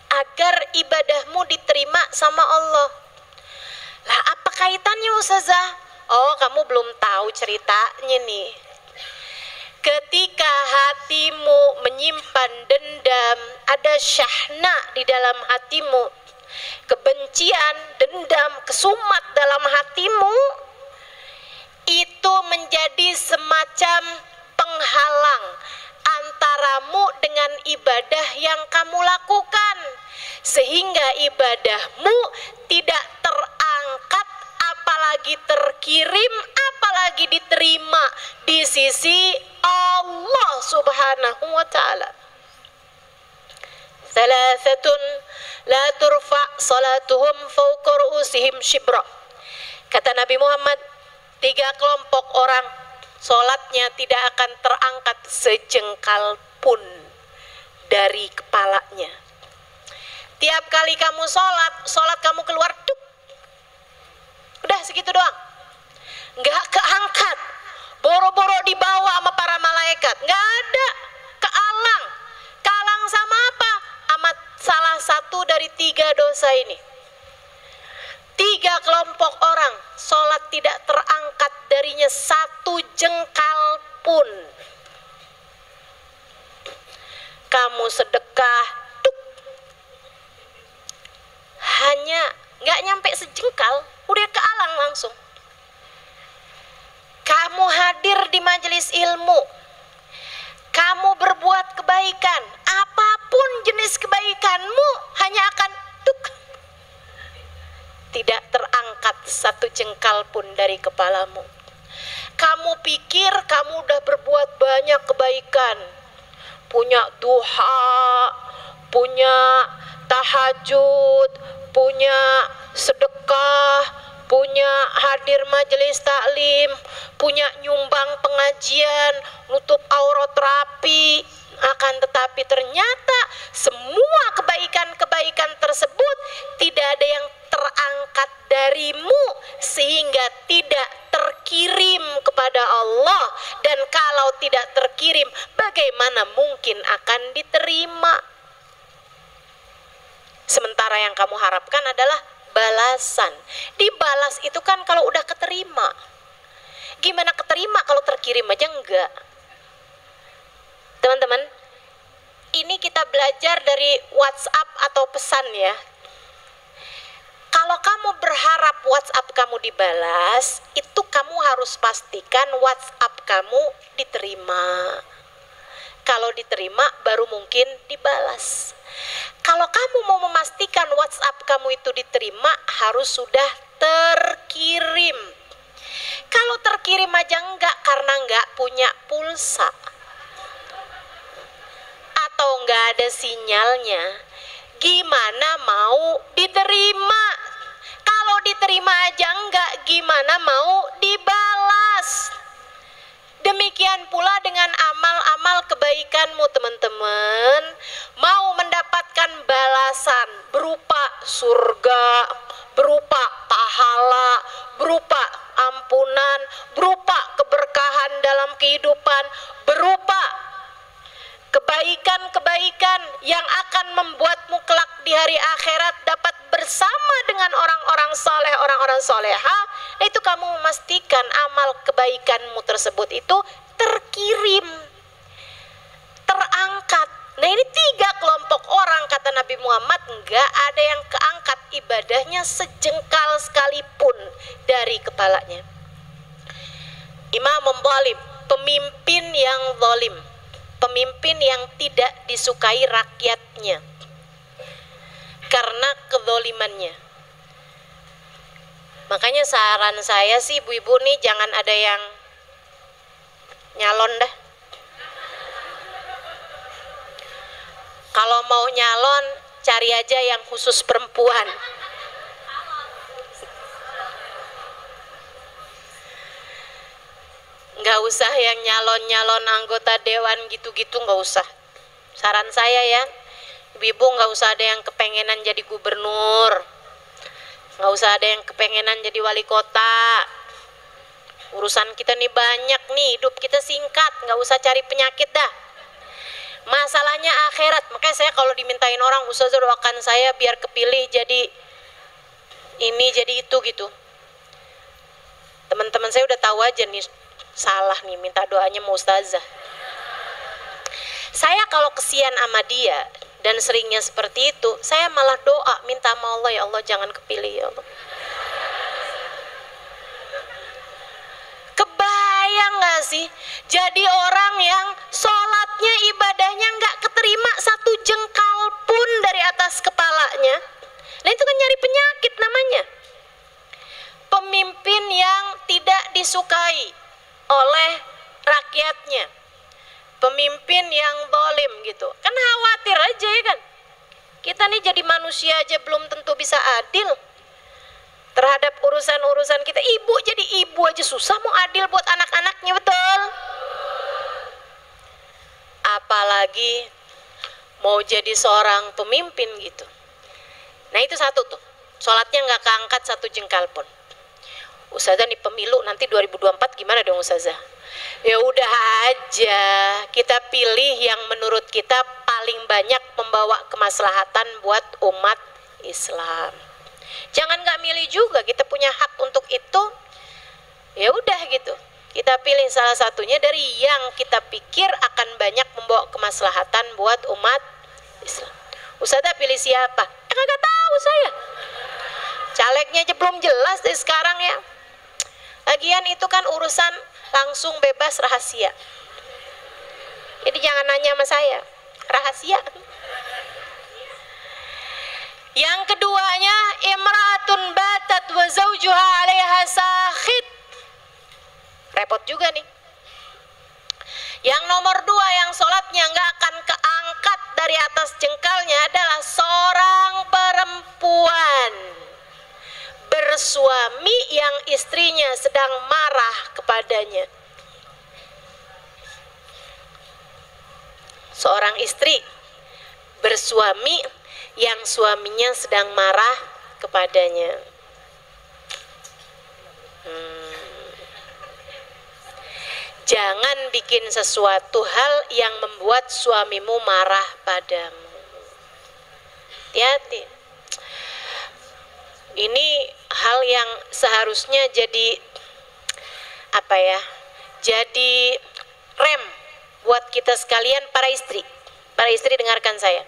Agar ibadahmu diterima sama Allah. Lah apa kaitannya Ustazah? Oh, kamu belum tahu ceritanya nih. Ketika hatimu menyimpan dendam, ada syahna di dalam hatimu, kebencian, dendam, kesumat dalam hatimu, itu menjadi semacam penghalang antaramu dengan ibadah yang kamu lakukan, sehingga ibadahmu tidak terangkat, apalagi terkirim, apalagi diterima di sisi Allah subhanahu wa ta'ala. Thalathatun la turfa salatuhum fawqa ru'usihim shibra. Kata Nabi Muhammad, 3 kelompok orang sholatnya tidak akan terangkat sejengkal pun dari kepalanya. Tiap kali kamu sholat kamu keluar duk, udah segitu doang, nggak keangkat, boro-boro dibawa sama para malaikat, nggak ada, kealang. Kalang sama apa? Amat salah satu dari 3 dosa ini. 3 kelompok orang sholat tidak terangkat darinya 1 jengkal pun. Kamu sedekah, duk, hanya nggak nyampe sejengkal, udah kealang langsung. Kamu hadir di majelis ilmu, kamu berbuat kebaikan, apapun jenis kebaikanmu hanya akan duk, tidak terangkat 1 jengkal pun dari kepalamu. Kamu pikir kamu udah berbuat banyak kebaikan, punya duha, punya tahajud, punya sedekah, punya hadir majelis taklim, punya nyumbang pengajian, nutup aurat rapi. Akan tetapi ternyata semua kebaikan-kebaikan tersebut tidak ada yang terangkat darimu, sehingga tidak terkirim kepada Allah. Dan kalau tidak terkirim, bagaimana mungkin akan diterima? Sementara yang kamu harapkan adalah balasan. Dibalas itu kan kalau udah keterima. Gimana keterima kalau terkirim aja enggak? Teman-teman, ini kita belajar dari WhatsApp atau pesan ya. Kalau kamu berharap WhatsApp kamu dibalas, itu kamu harus pastikan WhatsApp kamu diterima. Kalau diterima baru mungkin dibalas. Kalau kamu mau memastikan WhatsApp kamu itu diterima, harus sudah terkirim. Kalau terkirim aja enggak, karena enggak punya pulsa atau enggak ada sinyalnya, gimana mau diterima? Kalau diterima aja enggak, gimana mau dibalas? Demikian pula dengan amal-amal kebaikanmu teman-teman. Mau mendapatkan balasan berupa surga, berupa pahala, berupa ampunan, berupa keberkahan dalam kehidupan, berupa kebaikan-kebaikan yang akan membuatmu kelak di hari akhirat dapat bersama dengan orang-orang soleh, orang-orang soleha. Itu kamu memastikan amal kebaikanmu tersebut itu terkirim, terangkat. Nah ini 3 kelompok orang kata Nabi Muhammad, enggak ada yang keangkat ibadahnya sejengkal sekalipun dari kepalanya. Imam zalim, pemimpin yang zalim, pemimpin yang tidak disukai rakyatnya. Karena kezolimannya. Makanya saran saya sih ibu-ibu nih, jangan ada yang nyalon dah. Kalau mau nyalon, cari aja yang khusus perempuan. Nggak usah yang nyalon-nyalon anggota dewan gitu-gitu, nggak usah. Saran saya ya, ibu-ibu nggak usah ada yang kepengenan jadi gubernur, nggak usah ada yang kepengenan jadi wali kota. Urusan kita nih banyak nih, hidup kita singkat, nggak usah cari penyakit dah. Masalahnya akhirat. Makanya saya kalau dimintain orang, ustazah doakan saya biar kepilih jadi ini jadi itu gitu. Teman-teman saya udah tahu aja nih, salah nih minta doanya mau ustazah. Saya kalau kesian sama dia dan seringnya seperti itu, saya malah doa minta sama Allah, ya Allah jangan kepilih ya Allah. Kebayang gak sih jadi orang yang sholatnya, ibadahnya gak keterima satu jengkal pun dari atas kepalanya. Nah itu kan nyari penyakit namanya. Pemimpin yang tidak disukai oleh rakyatnya, pemimpin yang zalim gitu. Kan khawatir aja ya kan. Kita nih jadi manusia aja belum tentu bisa adil terhadap urusan-urusan kita. Ibu jadi ibu aja susah mau adil buat anak-anaknya, betul? Apalagi mau jadi seorang pemimpin gitu. Nah itu satu tuh, sholatnya nggak keangkat satu jengkal pun. Ustazah nih pemilu nanti 2024 gimana dong ustazah? Ya udah aja, kita pilih yang menurut kita paling banyak membawa kemaslahatan buat umat Islam. Jangan nggak milih juga, kita punya hak untuk itu. Ya udah gitu, kita pilih salah satunya dari yang kita pikir akan banyak membawa kemaslahatan buat umat Islam. Ustazah pilih siapa? Kagak tahu saya. Calegnya aja belum jelas dari sekarang ya. Lagian itu kan urusan langsung bebas rahasia. Jadi jangan nanya sama saya, rahasia. Yang keduanya, imra'atun batat wa zawjuha 'alaiha sakhit. Repot juga nih. Yang nomor dua, yang sholatnya nggak akan keangkat dari atas jengkalnya adalah seorang perempuan bersuami yang istrinya sedang marah kepadanya. Seorang istri bersuami yang suaminya sedang marah kepadanya. Jangan bikin sesuatu hal yang membuat suamimu marah padamu. Hati-hati. Ini hal yang seharusnya jadi apa ya? Jadi rem buat kita sekalian para istri. Para istri dengarkan saya.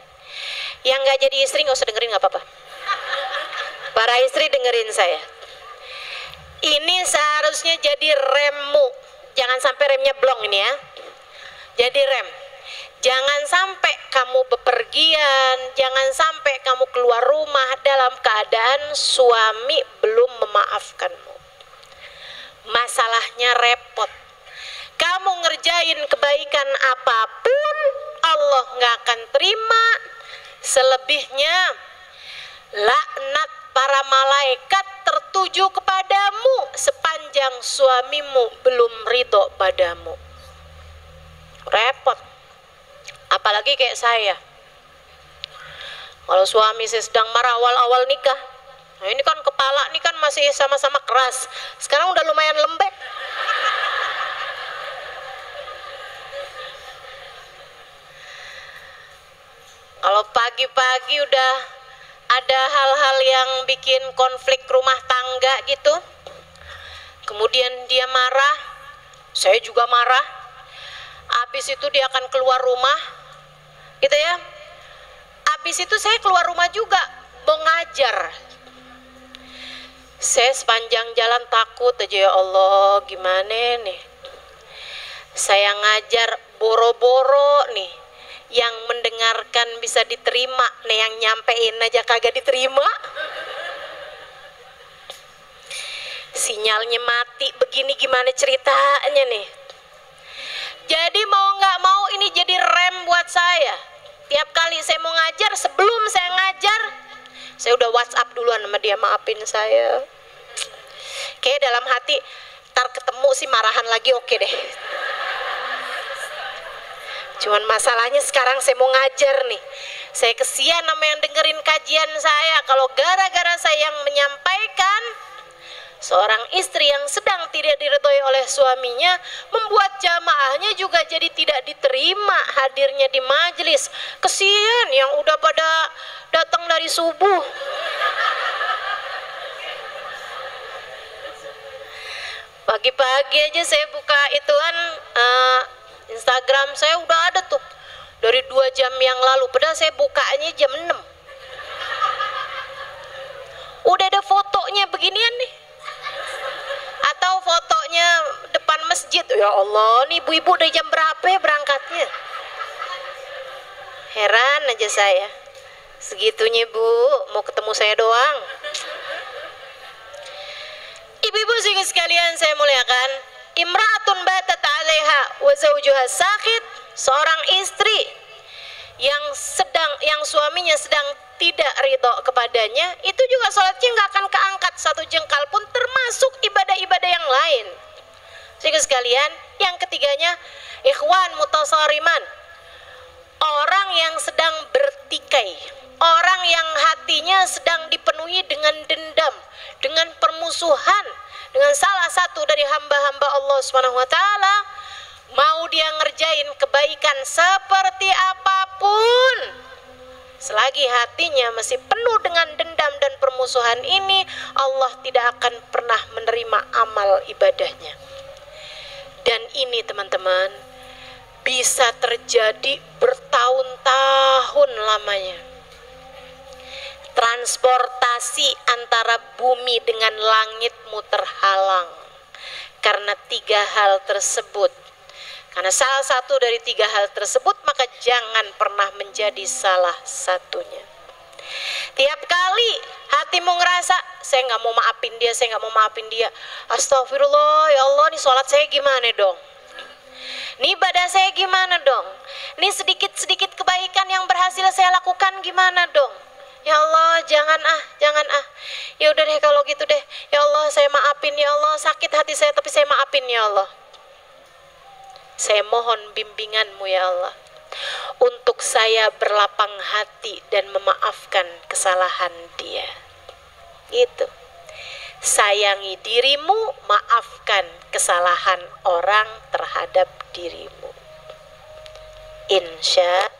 Yang nggak jadi istri nggak usah dengerin, nggak apa-apa. Para istri dengerin saya. Ini seharusnya jadi remmu. Jangan sampai remnya blong ini ya. Jadi rem. Jangan sampai kamu bepergian, jangan sampai kamu keluar rumah dalam keadaan suami belum memaafkanmu. Masalahnya repot. Kamu ngerjain kebaikan apapun, Allah nggak akan terima. Selebihnya, laknat para malaikat tertuju kepadamu sepanjang suamimu belum ridho padamu. Repot. Apalagi kayak saya, kalau suami saya sedang marah awal-awal nikah, nah ini kan kepala ini kan masih sama-sama keras, sekarang udah lumayan lembek. Kalau pagi-pagi udah ada hal-hal yang bikin konflik rumah tangga gitu, kemudian dia marah, saya juga marah, habis itu dia akan keluar rumah gitu ya. Habis itu saya keluar rumah juga mau ngajar. Saya sepanjang jalan takut aja, ya Allah gimana nih. Saya ngajar boro-boro nih. yang mendengarkan bisa diterima, nih yang nyampein aja kagak diterima. Sinyalnya mati begini, gimana ceritanya nih? Jadi mau nggak mau ini jadi rem buat saya. Tiap kali saya mau ngajar, sebelum saya ngajar, saya udah WhatsApp duluan sama dia, maafin saya. Kayak dalam hati, ntar ketemu sih marahan lagi, oke deh. Cuman masalahnya sekarang saya mau ngajar nih. Saya kesian sama yang dengerin kajian saya. Kalau gara-gara saya yang menyampaikan, seorang istri yang sedang tidak diridhoi oleh suaminya, membuat jamaahnya juga jadi tidak diterima hadirnya di majelis. Kesian yang udah pada datang dari subuh. Pagi-pagi aja saya buka ituan Instagram saya udah ada tuh dari 2 jam yang lalu, padahal saya bukanya jam 6. Udah ada fotonya beginian nih. Atau fotonya depan masjid. Ya Allah, nih ibu-ibu dari jam berapa ya berangkatnya? Heran aja saya. Segitunya Bu, mau ketemu saya doang. Ibu-ibu sekalian saya muliakan, imra'atun batat 'alaiha wa zawjuha sakit, seorang istri yang suaminya sedang tidak ridho kepadanya, itu juga sholatnya nggak akan keangkat satu jengkal pun, termasuk ibadah-ibadah yang lain. Sekalian, yang ketiganya, ikhwan mutasariman, orang yang sedang bertikai, orang yang hatinya sedang dipenuhi dengan dendam, dengan permusuhan dengan salah satu dari hamba-hamba Allah Subhanahu wa taala, mau dia ngerjain kebaikan seperti apapun, selagi hatinya masih penuh dengan dendam dan permusuhan ini, Allah tidak akan pernah menerima amal ibadahnya. Dan ini teman-teman bisa terjadi bertahun-tahun lamanya. Transportasi antara bumi dengan langitmu terhalang karena 3 hal tersebut. Karena salah satu dari 3 hal tersebut, maka jangan pernah menjadi salah satunya. Tiap kali hatimu ngerasa, saya nggak mau maafin dia, saya nggak mau maafin dia, astagfirullah, ya Allah, nih sholat saya gimana dong? Nih ibadah saya gimana dong? Nih sedikit-sedikit kebaikan yang berhasil saya lakukan gimana dong? Ya Allah, jangan ah. Ya udah deh kalau gitu deh. Ya Allah, saya maafin ya Allah, sakit hati saya tapi saya maafin ya Allah. Saya mohon bimbinganmu ya Allah, untuk saya berlapang hati dan memaafkan kesalahan dia. Itu. Sayangi dirimu, maafkan kesalahan orang terhadap dirimu. Insya,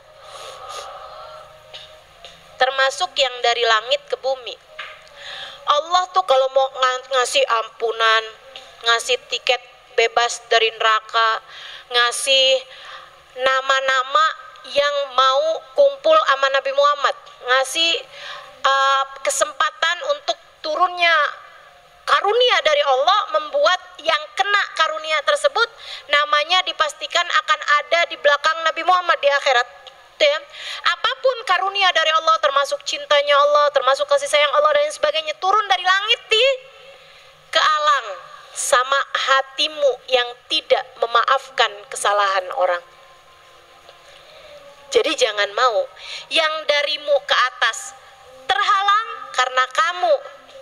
termasuk yang dari langit ke bumi. Allah tuh kalau mau ngasih ampunan, ngasih tiket bebas dari neraka, ngasih nama-nama yang mau kumpul sama Nabi Muhammad, ngasih kesempatan untuk turunnya karunia dari Allah, membuat yang kena karunia tersebut namanya dipastikan akan ada di belakang Nabi Muhammad di akhirat. Ya. Apapun karunia dari Allah, termasuk cintanya Allah, termasuk kasih sayang Allah dan sebagainya, turun dari langit ke alang sama hatimu yang tidak memaafkan kesalahan orang. Jadi jangan mau yang darimu ke atas terhalang karena kamu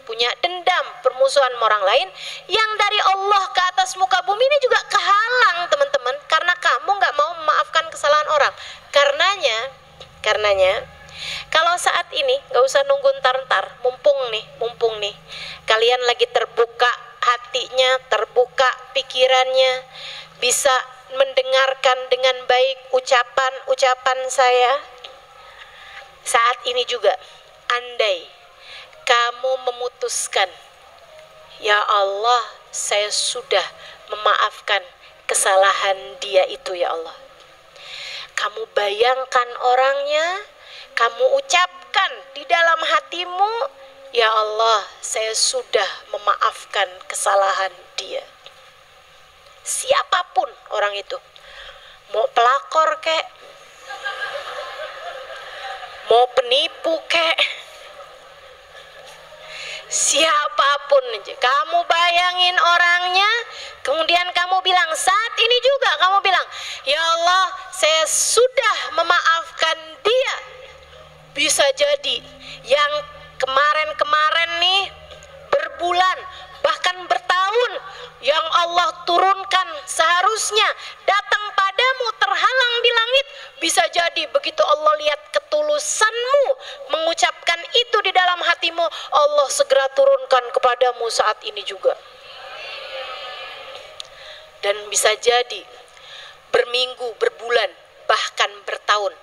punya dendam, permusuhan sama orang lain. Yang dari Allah ke atas muka bumi ini juga kehalang teman-teman, karena kamu nggak mau memaafkan kesalahan orang. Karenanya kalau saat ini nggak usah nunggu ntar, mumpung nih kalian lagi terbuka hatinya, terbuka pikirannya, bisa mendengarkan dengan baik ucapan saya. Saat ini juga, andai kamu memutuskan, ya Allah, saya sudah memaafkan kesalahan dia itu ya Allah. Kamu bayangkan orangnya, kamu ucapkan di dalam hatimu, ya Allah, saya sudah memaafkan kesalahan dia. Siapapun orang itu, mau pelakor kek, mau penipu kek, siapapun aja. Kamu bayangin orangnya, kemudian kamu bilang, saat ini juga kamu bilang, ya Allah, saya sudah memaafkan dia. Bisa jadi yang kemarin-kemarin nih berbulan, bahkan bertahun, yang Allah turunkan seharusnya datang padamu terhalang di langit, bisa jadi begitu Allah lihat ketulusanmu mengucapkan itu di dalam hatimu, Allah segera turunkan kepadamu saat ini juga. Dan bisa jadi berminggu, berbulan, bahkan bertahun,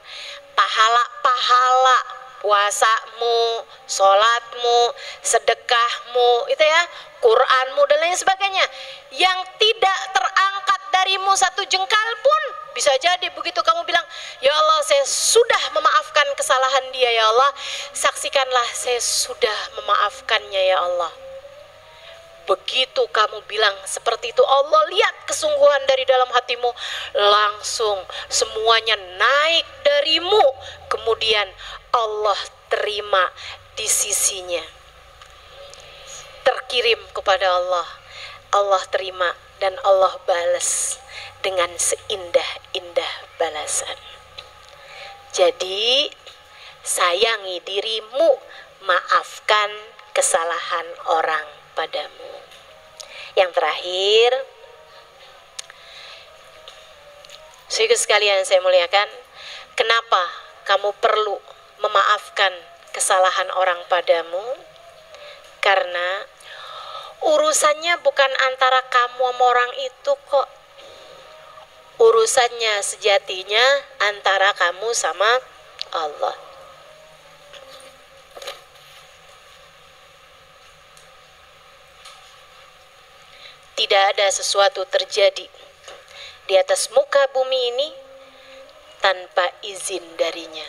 pahala-pahala puasamu, sholatmu, sedekahmu, itu ya, Quranmu dan lain sebagainya, yang tidak terangkat darimu satu jengkal pun, bisa jadi begitu kamu bilang, ya Allah, saya sudah memaafkan kesalahan dia, ya Allah, saksikanlah saya sudah memaafkannya, ya Allah. Begitu kamu bilang seperti itu, Allah lihat kesungguhan dari dalam hatimu, langsung semuanya naik darimu, kemudian Allah terima di sisinya, terkirim kepada Allah, Allah terima dan Allah balas dengan seindah-indah balasan. Jadi sayangi dirimu, maafkan kesalahan orang padamu. Yang terakhir, saudara sekalian saya muliakan, kenapa kamu perlu memaafkan kesalahan orang padamu? Karena urusannya bukan antara kamu sama orang itu kok. Urusannya sejatinya antara kamu sama Allah. Tidak ada sesuatu terjadi di atas muka bumi ini tanpa izin darinya.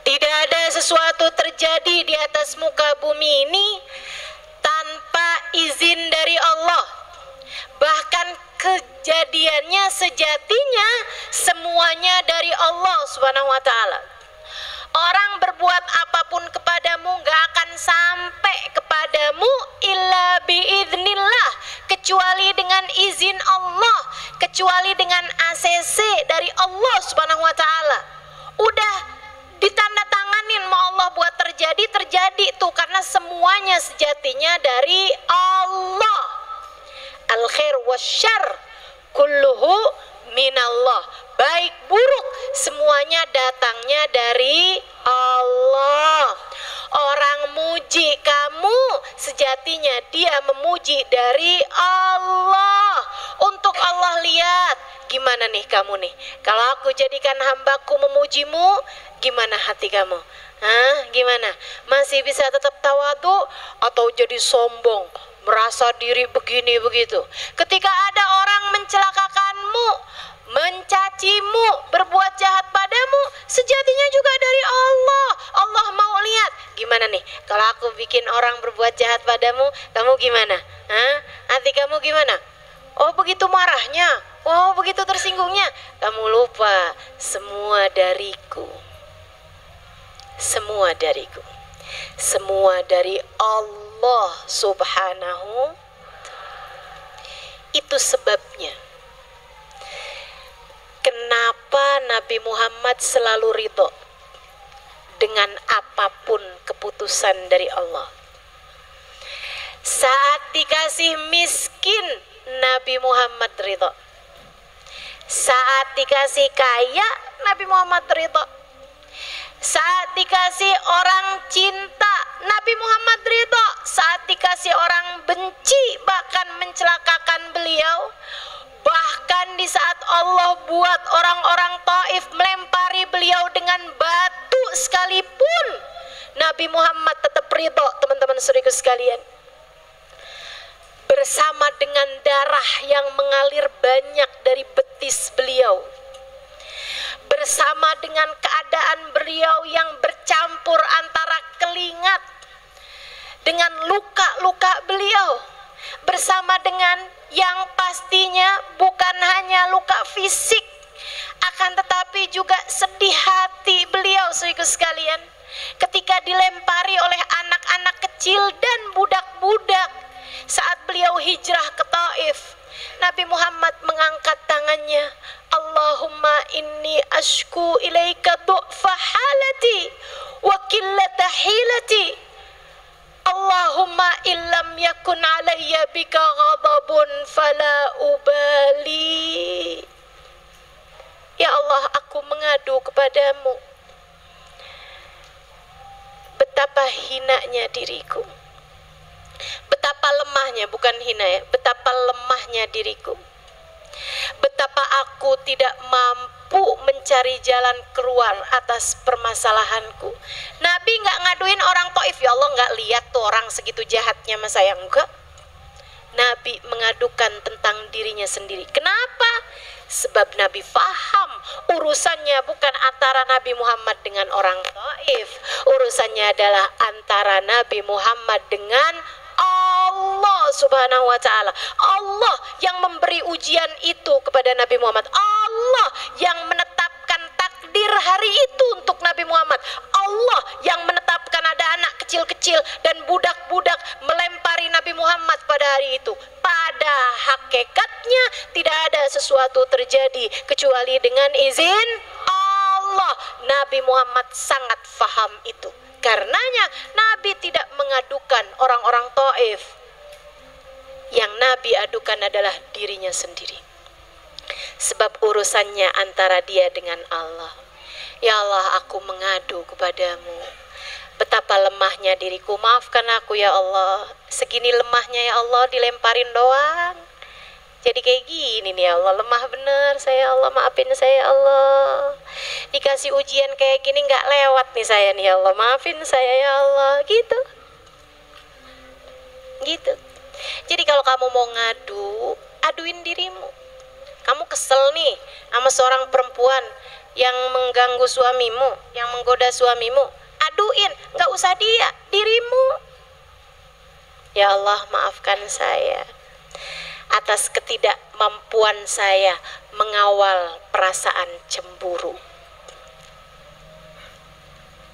Tidak ada sesuatu terjadi di atas muka bumi ini tanpa izin dari Allah. Bahkan kejadiannya sejatinya semuanya dari Allah Subhanahu wa ta'ala. Orang berbuat apapun kepadamu gak akan sampai kepadamu illa biiznillah, kecuali dengan izin Allah, kecuali dengan ACC dari Allah Subhanahu wa ta'ala. Udah ditandatanganin mau Allah buat terjadi tuh, karena semuanya sejatinya dari Allah. Al khair wasyarr kulluhu minallah. Baik buruk semuanya datangnya dari Allah. Orang muji kamu sejatinya dia memuji dari Allah. Untuk Allah lihat gimana nih kamu nih. Kalau aku jadikan hambaku memujimu, gimana hati kamu? Hah? Gimana? Masih bisa tetap tawadu atau jadi sombong, merasa diri begini begitu? Ketika ada orang mencelakakanmu, mencacimu, berbuat jahat padamu, sejatinya juga dari Allah. Allah mau lihat gimana nih, kalau aku bikin orang berbuat jahat padamu, kamu gimana? Hah? Hati kamu gimana? Oh begitu marahnya, oh begitu tersinggungnya. Kamu lupa semua dariku, semua dariku, semua dari Allah Subhanahu. Itu sebabnya kenapa Nabi Muhammad selalu ridho dengan apapun keputusan dari Allah. Saat dikasih miskin, Nabi Muhammad ridho. Saat dikasih kaya, Nabi Muhammad ridho. Saat dikasih orang cinta, Nabi Muhammad ridho. Saat dikasih orang benci, bahkan mencelakakan beliau, bahkan di saat Allah buat orang-orang Taif melempari beliau dengan batu sekalipun, Nabi Muhammad tetap ridho, teman-teman saudaraku sekalian. Bersama dengan darah yang mengalir banyak dari betis beliau, bersama dengan keadaan beliau yang bercampur antara keringat dengan luka-luka beliau, bersama dengan yang pastinya bukan hanya luka fisik, Akan tetapi juga sedih hati beliau saudaraku sekalian ketika dilempari oleh anak-anak kecil dan budak-budak saat beliau hijrah ke Taif. Nabi Muhammad mengangkat tangannya, Allahumma inni ashku ilaika du'fa halati wa qillata hilati. Allahumma illam yakun alayya bika ghadabun fala ubali. Ya Allah, aku mengadu kepadamu betapa hinanya diriku, betapa lemahnya, bukan hina ya, betapa lemahnya diriku, betapa aku tidak mampu mencari jalan keluar atas permasalahanku. Nabi nggak ngaduin orang Taif, ya Allah nggak lihat tuh orang segitu jahatnya sama saya, enggak. Nabi mengadukan tentang dirinya sendiri. Kenapa? Sebab Nabi faham urusannya bukan antara Nabi Muhammad dengan orang Taif, urusannya adalah antara Nabi Muhammad dengan Allah subhanahu wa ta'ala. Allah yang memberi ujian itu kepada Nabi Muhammad, Allah yang menetapkan takdir hari itu untuk Nabi Muhammad, Allah yang menetapkan ada anak kecil-kecil dan budak-budak melempari Nabi Muhammad pada hari itu. Pada hakikatnya tidak ada sesuatu terjadi kecuali dengan izin Allah. Nabi Muhammad sangat faham itu. Karenanya Nabi tidak mengadukan orang-orang Taif. Yang Nabi adukan adalah dirinya sendiri. Sebab urusannya antara dia dengan Allah. Ya Allah, aku mengadu kepadamu. Betapa lemahnya diriku, maafkan aku ya Allah. Segini lemahnya ya Allah, dilemparin doang. Jadi kayak gini nih ya Allah, lemah bener saya Allah, maafin saya ya Allah. Dikasih ujian kayak gini nggak lewat nih saya nih ya Allah, maafin saya ya Allah. Gitu. Gitu. Jadi kalau kamu mau ngadu, aduin dirimu. Kamu kesel nih sama seorang perempuan yang mengganggu suamimu, yang menggoda suamimu, aduin, nggak usah dia, dirimu. Ya Allah, maafkan saya atas ketidakmampuan saya mengawal perasaan cemburu.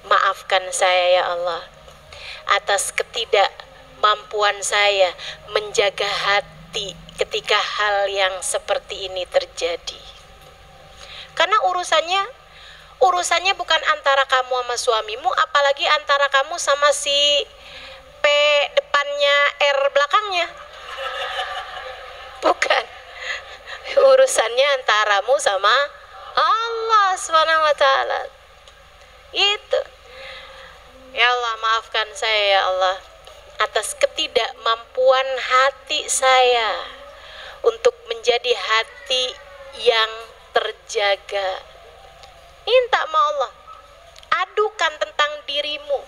Maafkan saya ya Allah atas ketidakmampuan saya menjaga hati ketika hal yang seperti ini terjadi. Karena urusannya bukan antara kamu sama suamimu, apalagi antara kamu sama si P depannya R belakangnya. Bukan. Urusannya antaramu sama Allah Subhanahu wa taala. Itu. Ya Allah, maafkan saya ya Allah atas ketidakmampuan hati saya untuk menjadi hati yang terjaga. Minta sama Allah. Adukan tentang dirimu,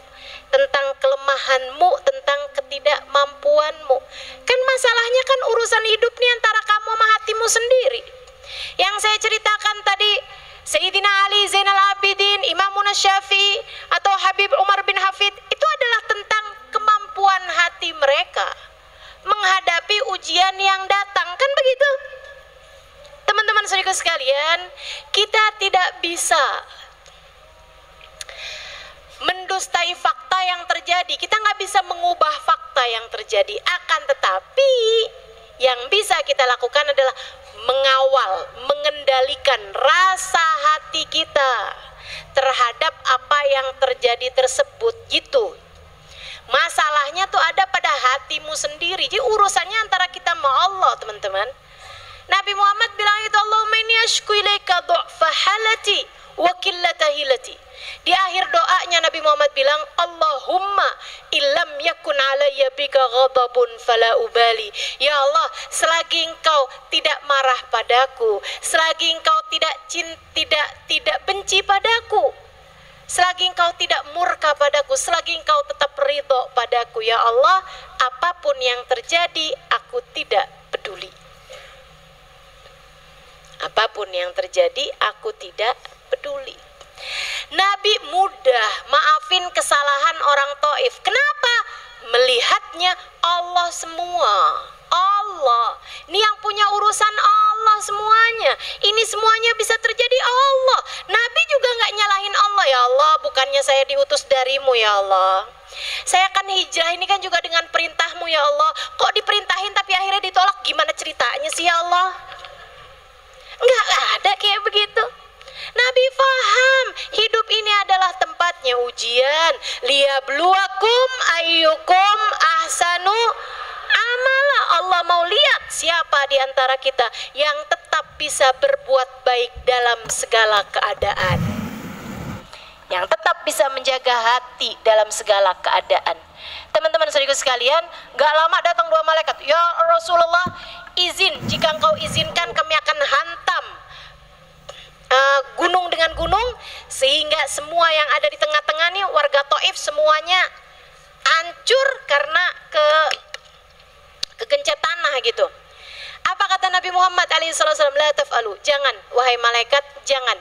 tentang kelemahanmu, tentang ketidakmampuanmu. Kan masalahnya kan urusan hidup nih antara kamu sama hatimu sendiri. Yang saya ceritakan tadi, Sayyidina Ali Zainal Abidin, Imamun Syafi'i atau Habib Umar bin Hafid, itu adalah tentang kemampuan hati mereka menghadapi ujian yang datang, kan begitu? Teman-teman saudaraku sekalian, kita tidak bisa mendustai fakta yang terjadi. Kita nggak bisa mengubah fakta yang terjadi. Akan tetapi yang bisa kita lakukan adalah mengawal, mengendalikan rasa hati kita terhadap apa yang terjadi tersebut, gitu. Masalahnya tuh ada pada hatimu sendiri. Jadi urusannya antara kita sama Allah, teman-teman. Nabi Muhammad bilang itu, Allahumma inni ashku ilaika du'fa halati wa qillata hilati. Di akhir doanya Nabi Muhammad bilang, Allahumma illam yakun alayya bika ghadabun fala ubali. Ya Allah, selagi engkau tidak marah padaku, selagi engkau tidak benci padaku, selagi engkau tidak murka padaku, selagi engkau tetap ridho padaku, ya Allah, apapun yang terjadi aku tidak peduli. Apapun yang terjadi aku tidak peduli. Nabi mudah maafin kesalahan orang Taif. Kenapa? Melihatnya Allah semua. Allah. Ini yang punya urusan Allah. Allah semuanya. Ini semuanya bisa terjadi Allah. Nabi juga nggak nyalahin Allah. Ya Allah, bukannya saya diutus darimu ya Allah. Saya akan hijrah ini kan juga dengan perintahmu ya Allah. Kok diperintahin tapi akhirnya ditolak? Gimana ceritanya sih ya Allah? Nggak ada kayak begitu. Nabi faham hidup ini adalah tempatnya ujian. Liyabluwakum ayyukum ahsanu amala. Allah mau lihat siapa di antara kita yang tetap bisa berbuat baik dalam segala keadaan, yang tetap bisa menjaga hati dalam segala keadaan. Teman-teman saudaraku sekalian, gak lama datang dua malaikat. Ya Rasulullah, izin, jika engkau izinkan kami akan hantam gunung dengan gunung, sehingga semua yang ada di tengah-tengah nih warga Taif semuanya hancur karena kegencet tanah gitu. Apa kata Nabi Muhammad alaihissalam? La taf'alu, jangan wahai malaikat, jangan.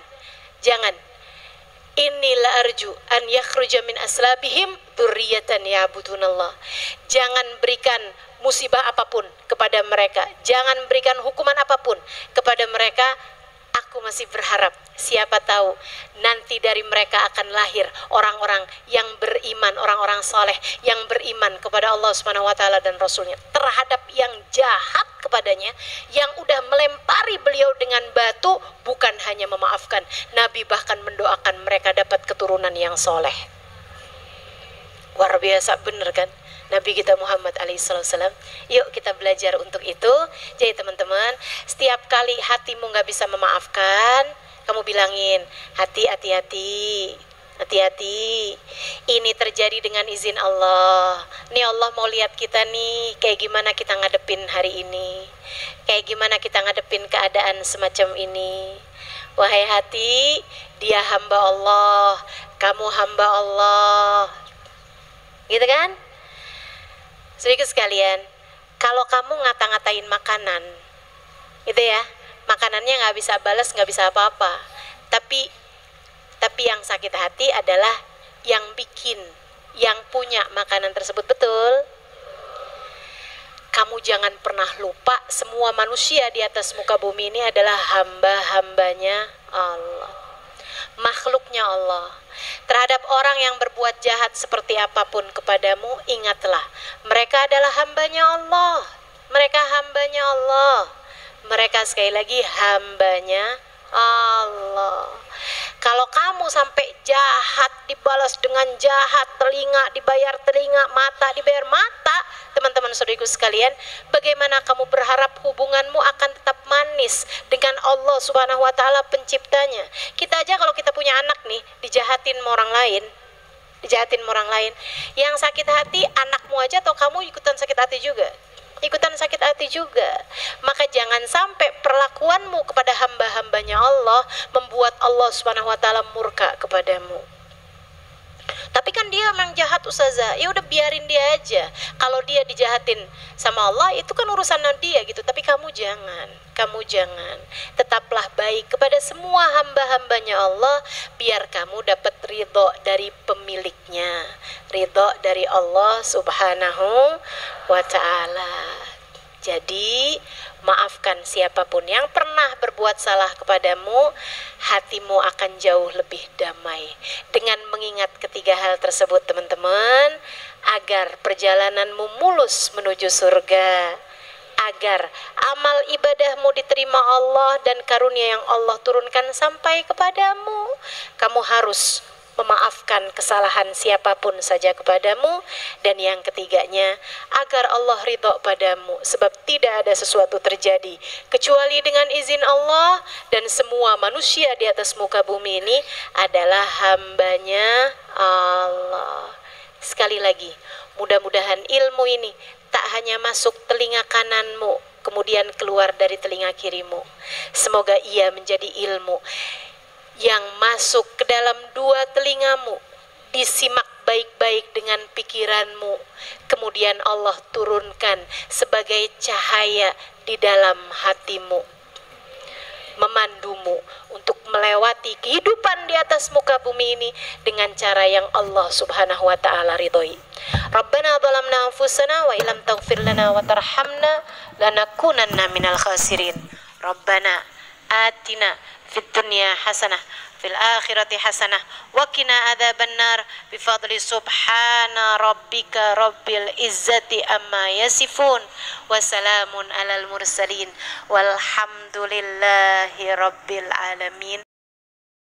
Inilah arju an yakhruja min aslabihim dzurriyyatan ya'budunallah. Jangan berikan musibah apapun kepada mereka, jangan berikan hukuman apapun kepada mereka. Aku masih berharap, siapa tahu nanti dari mereka akan lahir orang-orang yang beriman, orang-orang soleh yang beriman kepada Allah Subhanahu wa taala dan Rasulnya, terhadap yang jahat kepadanya, yang udah melempari beliau dengan batu, bukan hanya memaafkan, Nabi bahkan mendoakan mereka dapat keturunan yang soleh. Luar biasa bener kan Nabi kita Muhammad alaihissalam. Yuk kita belajar untuk itu. Jadi teman-teman, setiap kali hatimu gak bisa memaafkan, kamu bilangin, hati-hati, ini terjadi dengan izin Allah. Nih Allah mau lihat kita nih, kayak gimana kita ngadepin hari ini, kayak gimana kita ngadepin keadaan semacam ini. Wahai hati, dia hamba Allah, kamu hamba Allah, gitu kan? Saudaraku sekalian, kalau kamu ngata-ngatain makanan, gitu ya, makanannya nggak bisa balas, nggak bisa apa-apa. Tapi yang sakit hati adalah yang bikin, yang punya makanan tersebut, betul? Kamu jangan pernah lupa, semua manusia di atas muka bumi ini adalah hamba-hambanya Allah, makhluknya Allah. Terhadap orang yang berbuat jahat seperti apapun kepadamu, ingatlah, mereka adalah hambanya Allah. Mereka hambanya Allah. Mereka sekali lagi hambanya Allah. Kalau kamu sampai jahat dibalas dengan jahat, telinga dibayar telinga, mata dibayar mata, teman-teman saudariku sekalian, bagaimana kamu berharap hubunganmu akan tetap manis dengan Allah Subhanahu wa taala penciptanya? Kita aja kalau kita punya anak nih, dijahatin sama orang lain, yang sakit hati anakmu aja, atau kamu ikutan sakit hati juga? Maka jangan sampai perlakuanmu kepada hamba-hambanya Allah membuat Allah Subhanahu wa taala murka kepadamu. Tapi kan dia memang jahat ustazah, ya udah biarin dia aja. Kalau dia dijahatin sama Allah, itu kan urusan dia gitu. Tapi kamu jangan. Tetaplah baik kepada semua hamba-hambanya Allah, biar kamu dapat ridho dari pemiliknya, ridho dari Allah Subhanahu wa ta'ala. Jadi maafkan siapapun yang pernah berbuat salah kepadamu, hatimu akan jauh lebih damai. Dengan mengingat ketiga hal tersebut teman-teman, agar perjalananmu mulus menuju surga, agar amal ibadahmu diterima Allah dan karunia yang Allah turunkan sampai kepadamu, kamu harus memaafkan kesalahan siapapun saja kepadamu. Dan yang ketiganya, agar Allah ridho padamu, sebab tidak ada sesuatu terjadi kecuali dengan izin Allah, dan semua manusia di atas muka bumi ini adalah hambanya Allah. Sekali lagi, mudah-mudahan ilmu ini tak hanya masuk telinga kananmu kemudian keluar dari telinga kirimu. Semoga ia menjadi ilmu yang masuk ke dalam dua telingamu, disimak baik-baik dengan pikiranmu, kemudian Allah turunkan sebagai cahaya di dalam hatimu, memandumu untuk melewati kehidupan di atas muka bumi ini dengan cara yang Allah Subhanahu wa ta'ala ridhoi. Rabbana zalamna anfusana wa illam taghfir lana wa tarhamna lanakunanna minal khasirin. Rabbana atina fid dunya hasanah fil akhirati hasanah wa qina adzabannar bifadli subhana rabbika rabbil izzati amma yasifun wa salamun alal mursalin walhamdulillahi rabbil alamin.